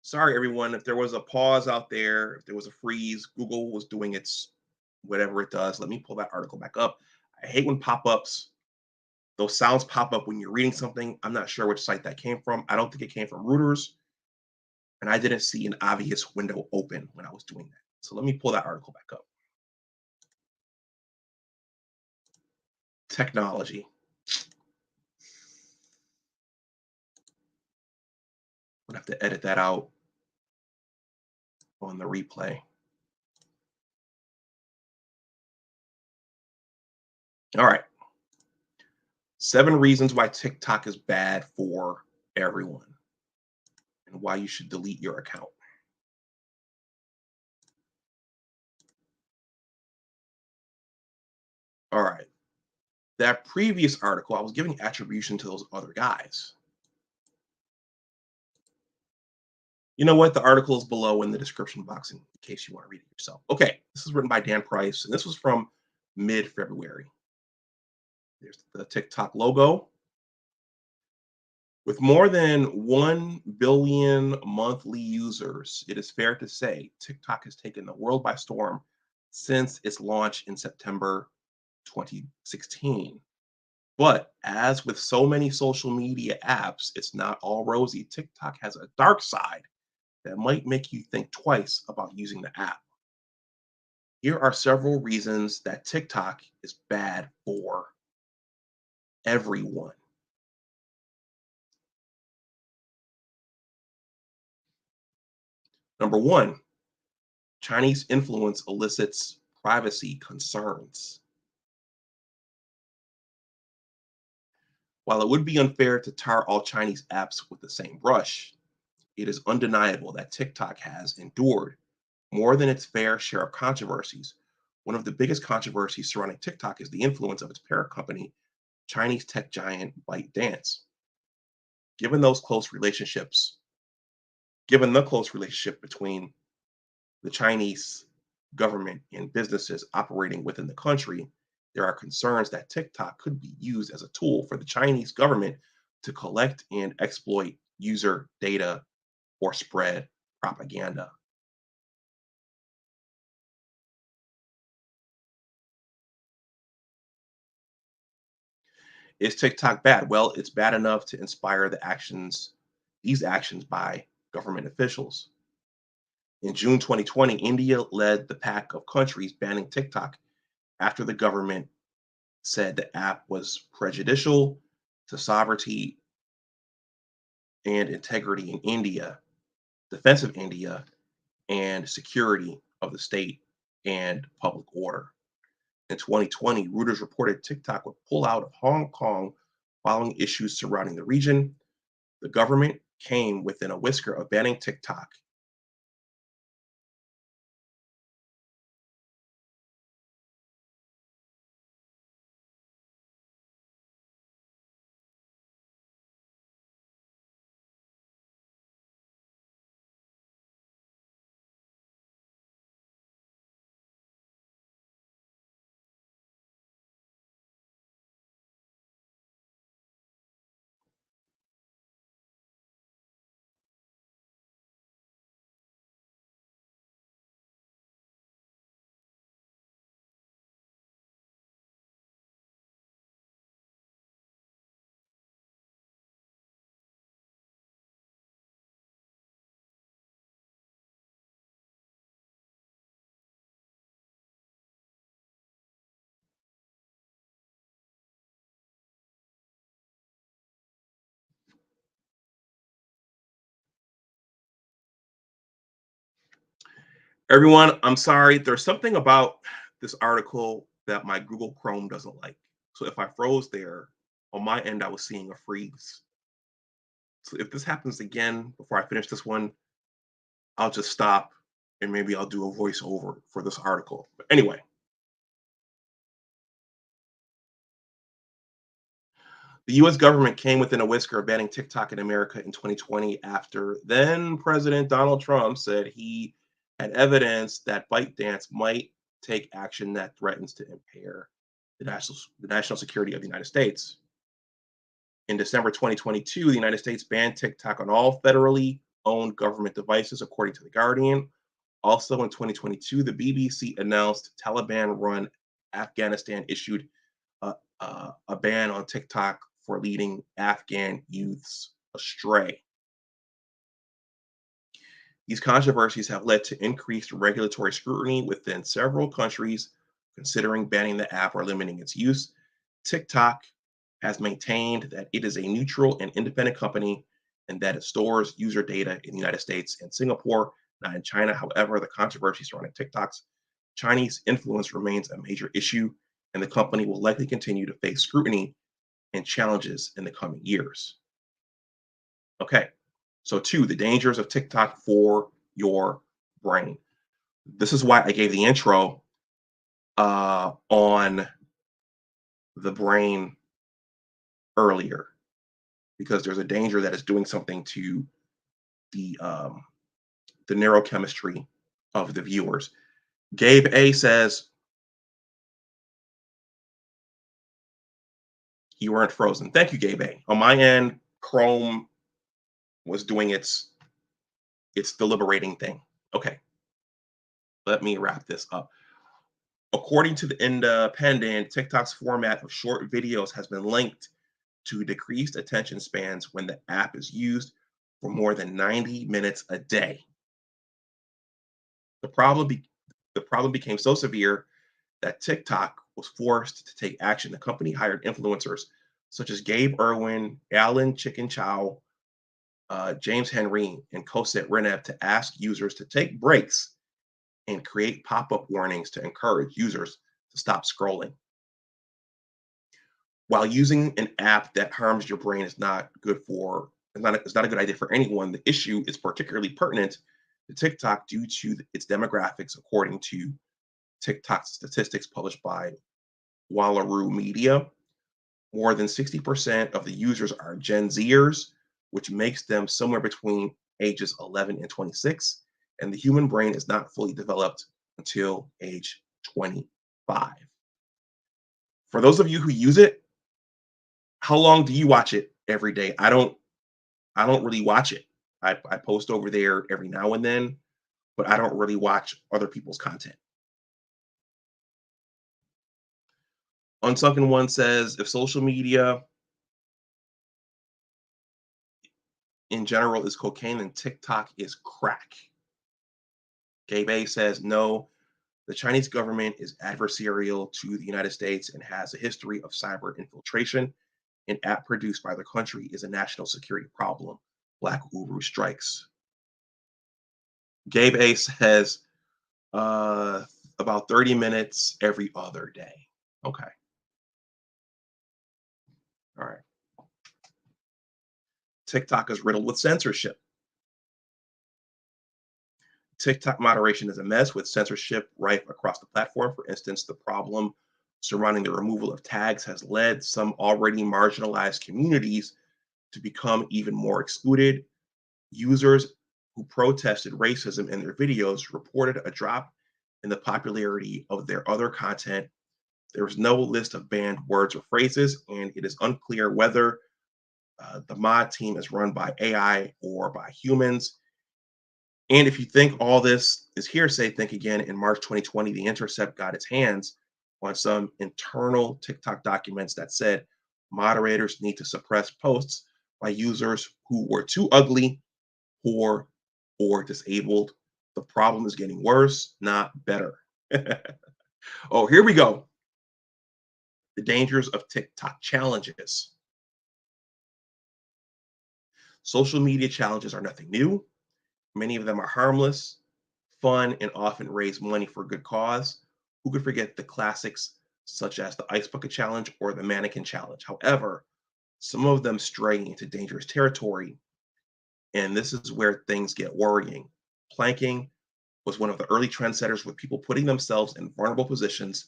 Sorry, everyone. If there was a pause out there, if there was a freeze, Google was doing its whatever it does. Let me pull that article back up. I hate when pop-ups, those sounds pop up when you're reading something. I'm not sure which site that came from. I don't think it came from Reuters. And I didn't see an obvious window open when I was doing that. So let me pull that article back up. Technology. I'm gonna have to edit that out on the replay. All right. 7 reasons why TikTok is bad for everyone and why you should delete your account. All right. That previous article, I was giving attribution to those other guys. You know what? The article is below in the description box in case you want to read it yourself. Okay, this is written by Dan Price, and this was from mid-February. There's the TikTok logo. With more than 1 billion monthly users, it is fair to say TikTok has taken the world by storm since its launch in September 2016. But as with so many social media apps, it's not all rosy. TikTok has a dark side that might make you think twice about using the app. Here are several reasons that TikTok is bad for everyone. Number one, Chinese influence elicits privacy concerns. While it would be unfair to tar all Chinese apps with the same brush, it is undeniable that TikTok has endured more than its fair share of controversies. One of the biggest controversies surrounding TikTok is the influence of its parent company, Chinese tech giant ByteDance. Given those close relationships, given the close relationship between the Chinese government and businesses operating within the country, there are concerns that TikTok could be used as a tool for the Chinese government to collect and exploit user data or spread propaganda. Is TikTok bad? Well, it's bad enough to inspire these actions by government officials. In June 2020, India led the pack of countries banning TikTok after the government said the app was prejudicial to sovereignty and integrity in India, defense of India, and security of the state and public order. In 2020, Reuters reported TikTok would pull out of Hong Kong following issues surrounding the region. The government came within a whisker of banning TikTok. Everyone, I'm sorry. There's something about this article that my Google Chrome doesn't like. So if I froze there, on my end, I was seeing a freeze. So if this happens again before I finish this one, I'll just stop and maybe I'll do a voiceover for this article. But anyway, the US government came within a whisker of banning TikTok in America in 2020 after then President Donald Trump said he had evidence that ByteDance might take action that threatens to impair the national security of the United States. In December 2022, the United States banned TikTok on all federally owned government devices, according to The Guardian. Also in 2022, the BBC announced Taliban run Afghanistan issued a ban on TikTok for leading Afghan youths astray. These controversies have led to increased regulatory scrutiny within several countries considering banning the app or limiting its use. TikTok has maintained that it is a neutral and independent company and that it stores user data in the United States and Singapore, not in China. However, the controversy surrounding TikTok's Chinese influence remains a major issue, and the company will likely continue to face scrutiny and challenges in the coming years. Okay, so two, the dangers of TikTok for your brain. This is why I gave the intro on the brain earlier, because there's a danger that it's doing something to the neurochemistry of the viewers. Gabe A says you weren't frozen. Thank you, Gabe A. On my end, Chrome was doing its deliberating thing. Okay, let me wrap this up. According to the Independent, TikTok's format of short videos has been linked to decreased attention spans when the app is used for more than 90 minutes a day. The problem, be- the problem became so severe that TikTok was forced to take action. The company hired influencers such as Gabe Irwin, Alan Chicken Chow, James Henry, and Koset Renev to ask users to take breaks and create pop-up warnings to encourage users to stop scrolling. While using an app that harms your brain is not good for it's not a good idea for anyone, the issue is particularly pertinent to TikTok due to its demographics, according to TikTok statistics published by Wallaroo Media. More than 60% of the users are Gen Zers, which makes them somewhere between ages 11 and 26, and the human brain is not fully developed until age 25. For those of you who use it, how long do you watch it every day? I don't really watch it. I post over there every now and then, but I don't really watch other people's content. Unsunken One says if social media in general is cocaine, then TikTok is crack. Gabe A says no, the Chinese government is adversarial to the United States and has a history of cyber infiltration. An app produced by the country is a national security problem. Black Uru strikes. Gabe A says uh, about 30 minutes every other day. Okay. All right. TikTok is riddled with censorship. TikTok moderation is a mess with censorship rife across the platform. For instance, the problem surrounding the removal of tags has led some already marginalized communities to become even more excluded. Users who protested racism in their videos reported a drop in the popularity of their other content. There is no list of banned words or phrases, and it is unclear whether the mod team is run by AI or by humans. And if you think all this is hearsay, think again. In March 2020, The Intercept got its hands on some internal TikTok documents that said moderators need to suppress posts by users who were too ugly, poor, or disabled. The problem is getting worse, not better. Oh, here we go. The dangers of TikTok challenges. Social media challenges are nothing new. Many of them are harmless, fun, and often raise money for a good cause. Who could forget the classics such as the Ice Bucket Challenge or the Mannequin Challenge? However, some of them stray into dangerous territory, and this is where things get worrying. Planking was one of the early trendsetters, with people putting themselves in vulnerable positions,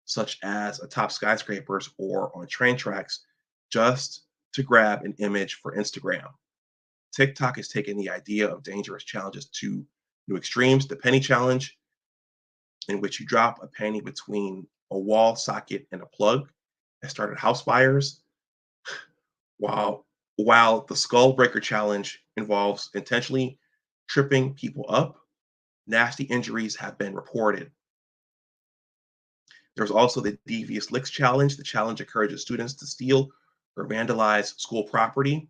such as atop skyscrapers or on train tracks, just to grab an image for Instagram. TikTok has taken the idea of dangerous challenges to new extremes. The penny challenge, in which you drop a penny between a wall socket and a plug, has started house fires. While the skull breaker challenge involves intentionally tripping people up, nasty injuries have been reported. There's also the devious licks challenge. The challenge encourages students to steal or vandalize school property.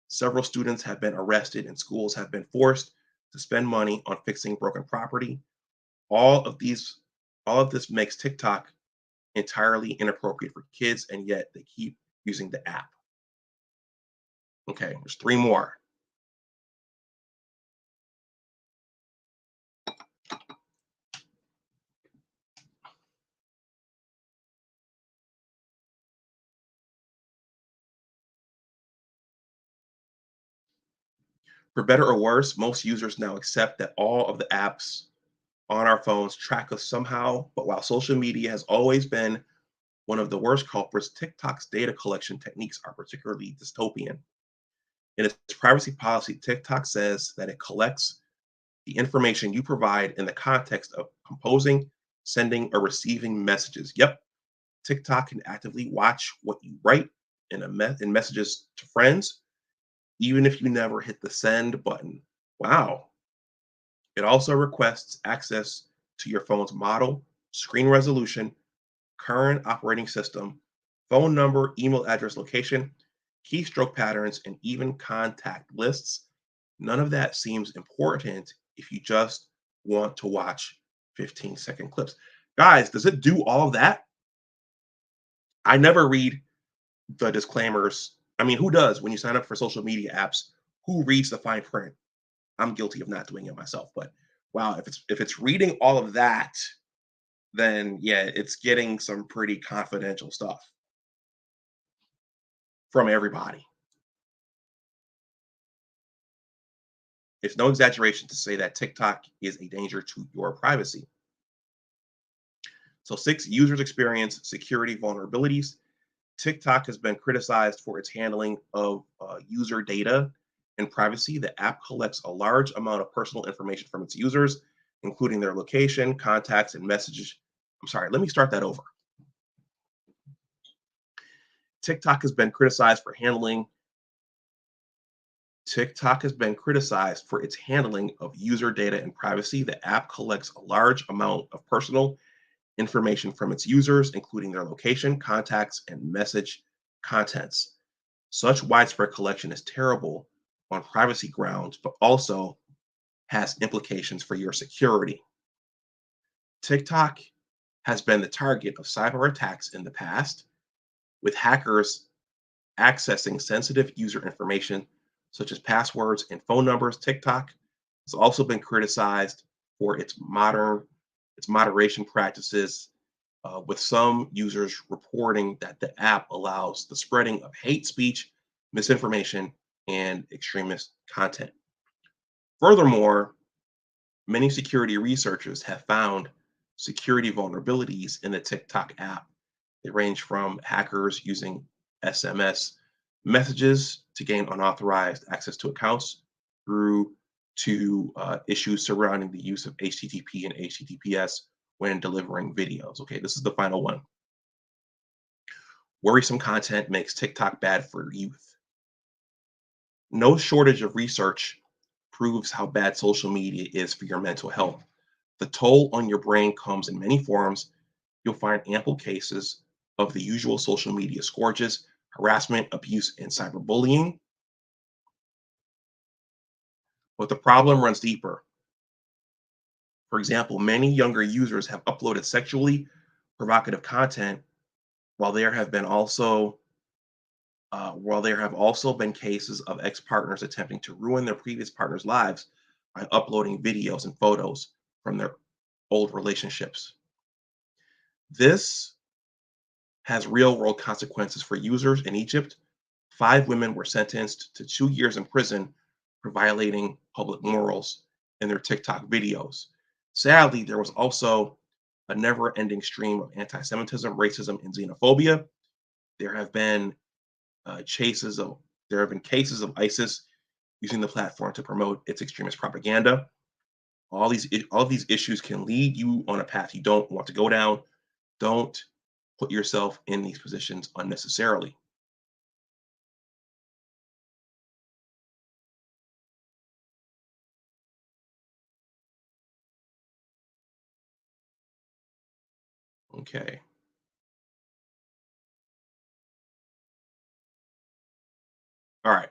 Several students have been arrested and schools have been forced to spend money on fixing broken property. All of these, all of this makes TikTok entirely inappropriate for kids, and yet they keep using the app. Okay, there's three more. For better or worse, most users now accept that all of the apps on our phones track us somehow. But while social media has always been one of the worst culprits, TikTok's data collection techniques are particularly dystopian. In its privacy policy, TikTok says that it collects the information you provide in the context of composing, sending, or receiving messages. Yep, TikTok can actively watch what you write in messages to friends, even if you never hit the send button. Wow. It also requests access to your phone's model, screen resolution, current operating system, phone number, email address, location, keystroke patterns, and even contact lists. None of that seems important if you just want to watch 15-second clips. Guys, does it do all of that? I never read the disclaimers. I mean, who does when you sign up for social media apps? Who reads the fine print? I'm guilty of not doing it myself, but wow, if it's reading all of that, then yeah, it's getting some pretty confidential stuff from everybody. It's no exaggeration to say that TikTok is a danger to your privacy. So, 6 users experience security vulnerabilities. TikTok has been criticized for its handling of user data and privacy. The app collects a large amount of personal information from its users, including their location, contacts, and messages. I'm sorry, let me start that over. TikTok has been criticized for handling TikTok has been criticized for its handling of user data and privacy. The app collects a large amount of personal information from its users, including their location, contacts, and message contents. Such widespread collection is terrible on privacy grounds, but also has implications for your security. TikTok has been the target of cyber attacks in the past, with hackers accessing sensitive user information such as passwords and phone numbers. TikTok has also been criticized for its moderation practices, with some users reporting that the app allows the spreading of hate speech, misinformation, and extremist content. Furthermore, many security researchers have found security vulnerabilities in the TikTok app. They range from hackers using SMS messages to gain unauthorized access to accounts through to issues surrounding the use of HTTP and HTTPS when delivering videos. Okay, this is the final one. Worrisome content makes TikTok bad for youth. No shortage of research proves how bad social media is for your mental health. The toll on your brain comes in many forms. You'll find ample cases of the usual social media scourges: harassment, abuse, and cyberbullying. But the problem runs deeper. For example, many younger users have uploaded sexually provocative content, while there have been also while there have also been cases of ex-partners attempting to ruin their previous partners' lives by uploading videos and photos from their old relationships. This has real-world consequences for users in Egypt. 5 women were sentenced to 2 years in prison for violating public morals in their TikTok videos. Sadly, there was also a never-ending stream of anti-Semitism, racism, and xenophobia. There have been cases of cases of ISIS using the platform to promote its extremist propaganda. All these issues can lead you on a path you don't want to go down. Don't put yourself in these positions unnecessarily. Okay. All right.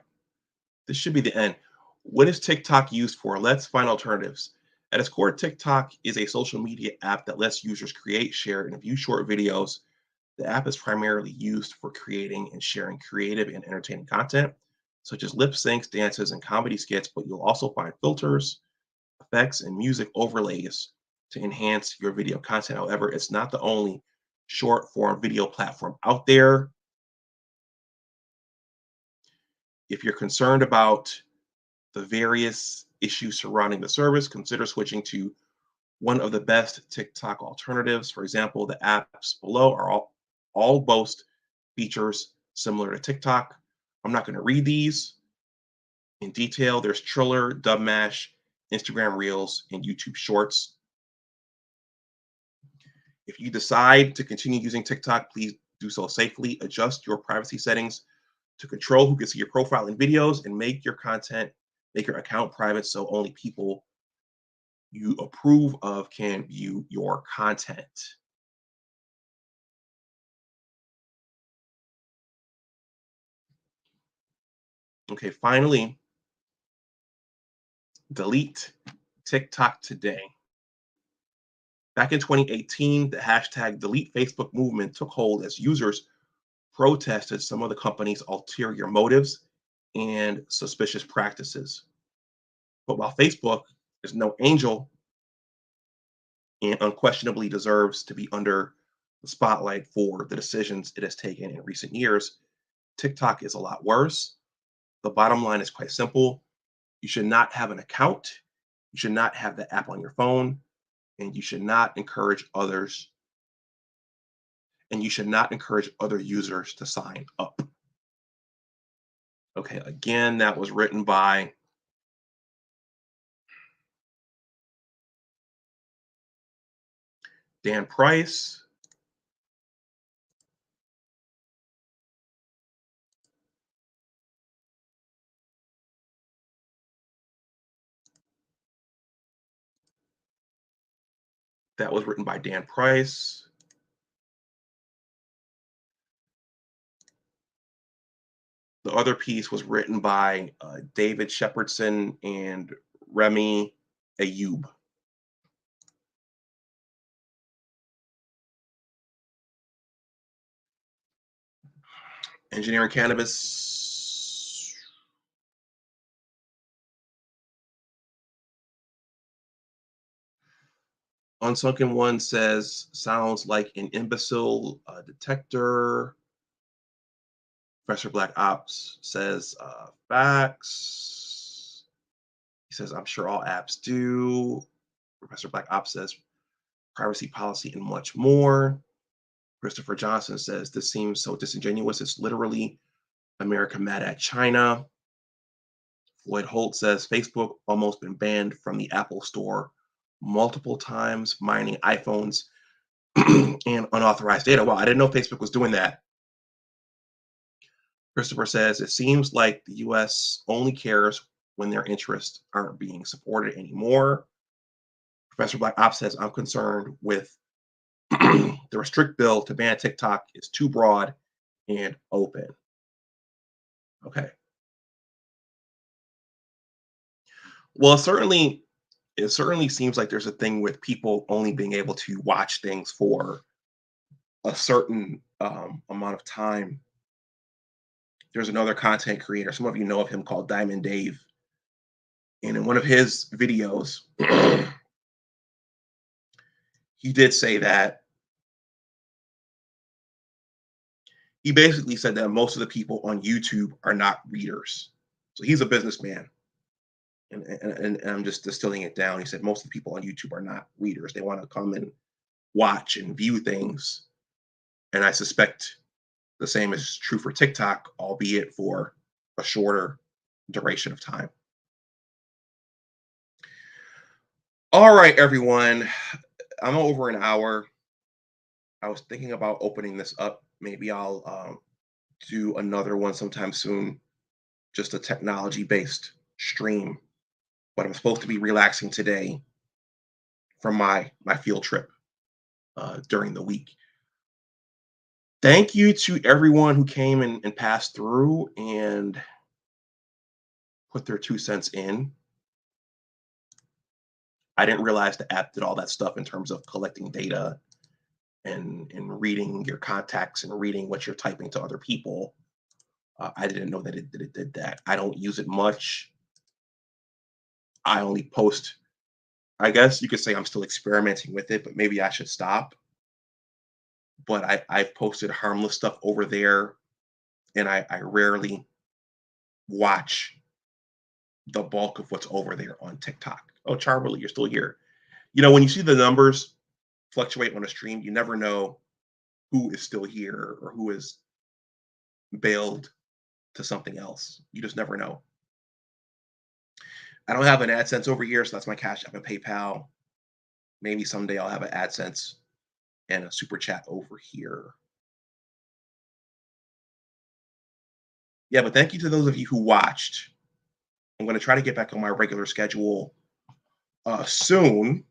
This should be the end. What is TikTok used for? Let's find alternatives. At its core, TikTok is a social media app that lets users create, share, and view short videos. The app is primarily used for creating and sharing creative and entertaining content, such as lip syncs, dances, and comedy skits, but you'll also find filters, effects, and music overlays to enhance your video content. However, it's not the only short form video platform out there. If you're concerned about the various issues surrounding the service, consider switching to one of the best TikTok alternatives. For example, the apps below are all boast features similar to TikTok. I'm not going to read these in detail. There's Triller, Dubmash, Instagram Reels, and YouTube Shorts. If you decide to continue using TikTok, please do so safely. Adjust your privacy settings to control who can see your profile and videos, and make your account private so only people you approve of can view your content. Okay, finally, delete TikTok today. Back in 2018, the hashtag delete Facebook movement took hold as users protested some of the company's ulterior motives and suspicious practices. But while Facebook is no angel and unquestionably deserves to be under the spotlight for the decisions it has taken in recent years, TikTok is a lot worse. The bottom line is quite simple. You should not have an account. You should not have the app on your phone, and you should not encourage others, and you should not encourage other users to sign up. Okay, again, that was written by Dan Price. That was written by Dan Price. The other piece was written by David Shepherdson and Remy Ayoub. Engineering Cannabis. Unsunken One says, sounds like an imbecile detector. Professor Black Ops says, facts. He says, I'm sure all apps do. Professor Black Ops says, privacy policy and much more. Christopher Johnson says, this seems so disingenuous. It's literally America mad at China. Floyd Holt says, Facebook almost been banned from the Apple Store multiple times, mining iPhones and unauthorized data. Wow, I didn't know Facebook was doing that. Christopher says, it seems like the US only cares when their interests aren't being supported anymore. Professor Black Ops says, I'm concerned with the restrict bill to ban TikTok is too broad and open. Okay. Well, it certainly seems like there's a thing with people only being able to watch things for a certain amount of time. There's another content creator, some of you know of him, called Diamond Dave. And in one of his videos, he did say that he basically said that most of the people on YouTube are not readers. So he's a businessman. And I'm just distilling it down. He said most of the people on YouTube are not readers. They want to come and watch and view things. And I suspect the same is true for TikTok, albeit for a shorter duration of time. All right, everyone. I'm over an hour. I was thinking about opening this up. Maybe I'll do another one sometime soon, just a technology-based stream. But I'm supposed to be relaxing today from my field trip during the week. Thank you to everyone who came and passed through and put their 2 cents in. I didn't realize the app did all that stuff in terms of collecting data and reading your contacts and reading what you're typing to other people. I didn't know that it did that. I don't use it much. I only post, I guess you could say I'm still experimenting with it, but maybe I should stop. But I've posted harmless stuff over there, and I rarely watch the bulk of what's over there on TikTok. Oh, Charlie, you're still here. You know, when you see the numbers fluctuate on a stream, you never know who is still here or who is bailed to something else. You just never know. I don't have an AdSense over here, so that's my Cash App and PayPal. Maybe someday I'll have an AdSense and a super chat over here. Yeah, but thank you to those of you who watched. I'm going to try to get back on my regular schedule soon,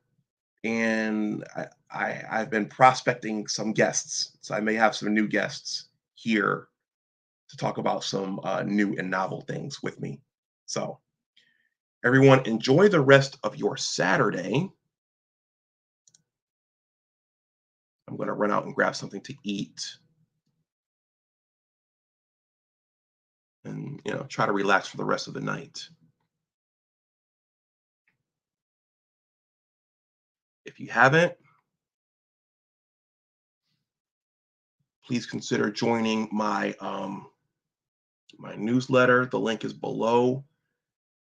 and I've been prospecting some guests, so I may have some new guests here to talk about some new and novel things with me. So, everyone, enjoy the rest of your Saturday. I'm going to run out and grab something to eat, and try to relax for the rest of the night. If you haven't, please consider joining my my newsletter. The link is below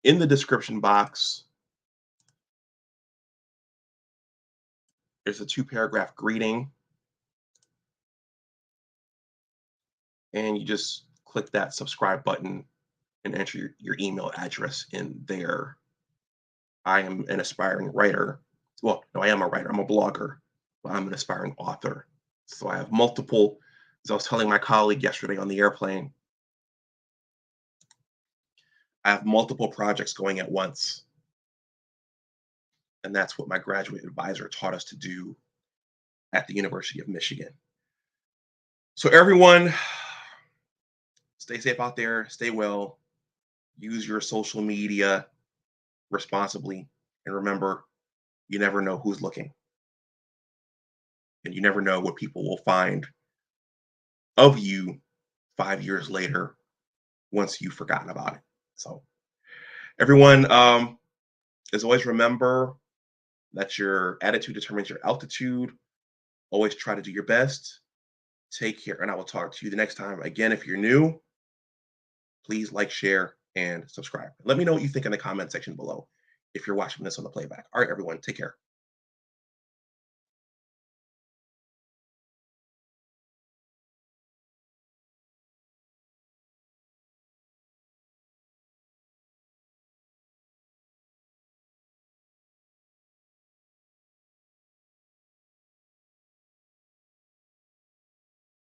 in the description box. There's a 2-paragraph greeting, and you just click that subscribe button and enter your email address in there. I am an aspiring writer. Well, no, I am a writer. I'm a blogger, but I'm an aspiring author. So I have multiple, as I was telling my colleague yesterday on the airplane, I have multiple projects going at once. And that's what my graduate advisor taught us to do at the University of Michigan. So everyone, stay safe out there, stay well, use your social media responsibly, and remember, you never know who's looking. And you never know what people will find of you 5 years later once you've forgotten about it. So everyone, as always, remember that your attitude determines your altitude. Always try to do your best. Take care, and I will talk to you the next time. Again, if you're new, please like, share, and subscribe. Let me know what you think in the comment section below if you're watching this on the playback. All right, everyone, take care.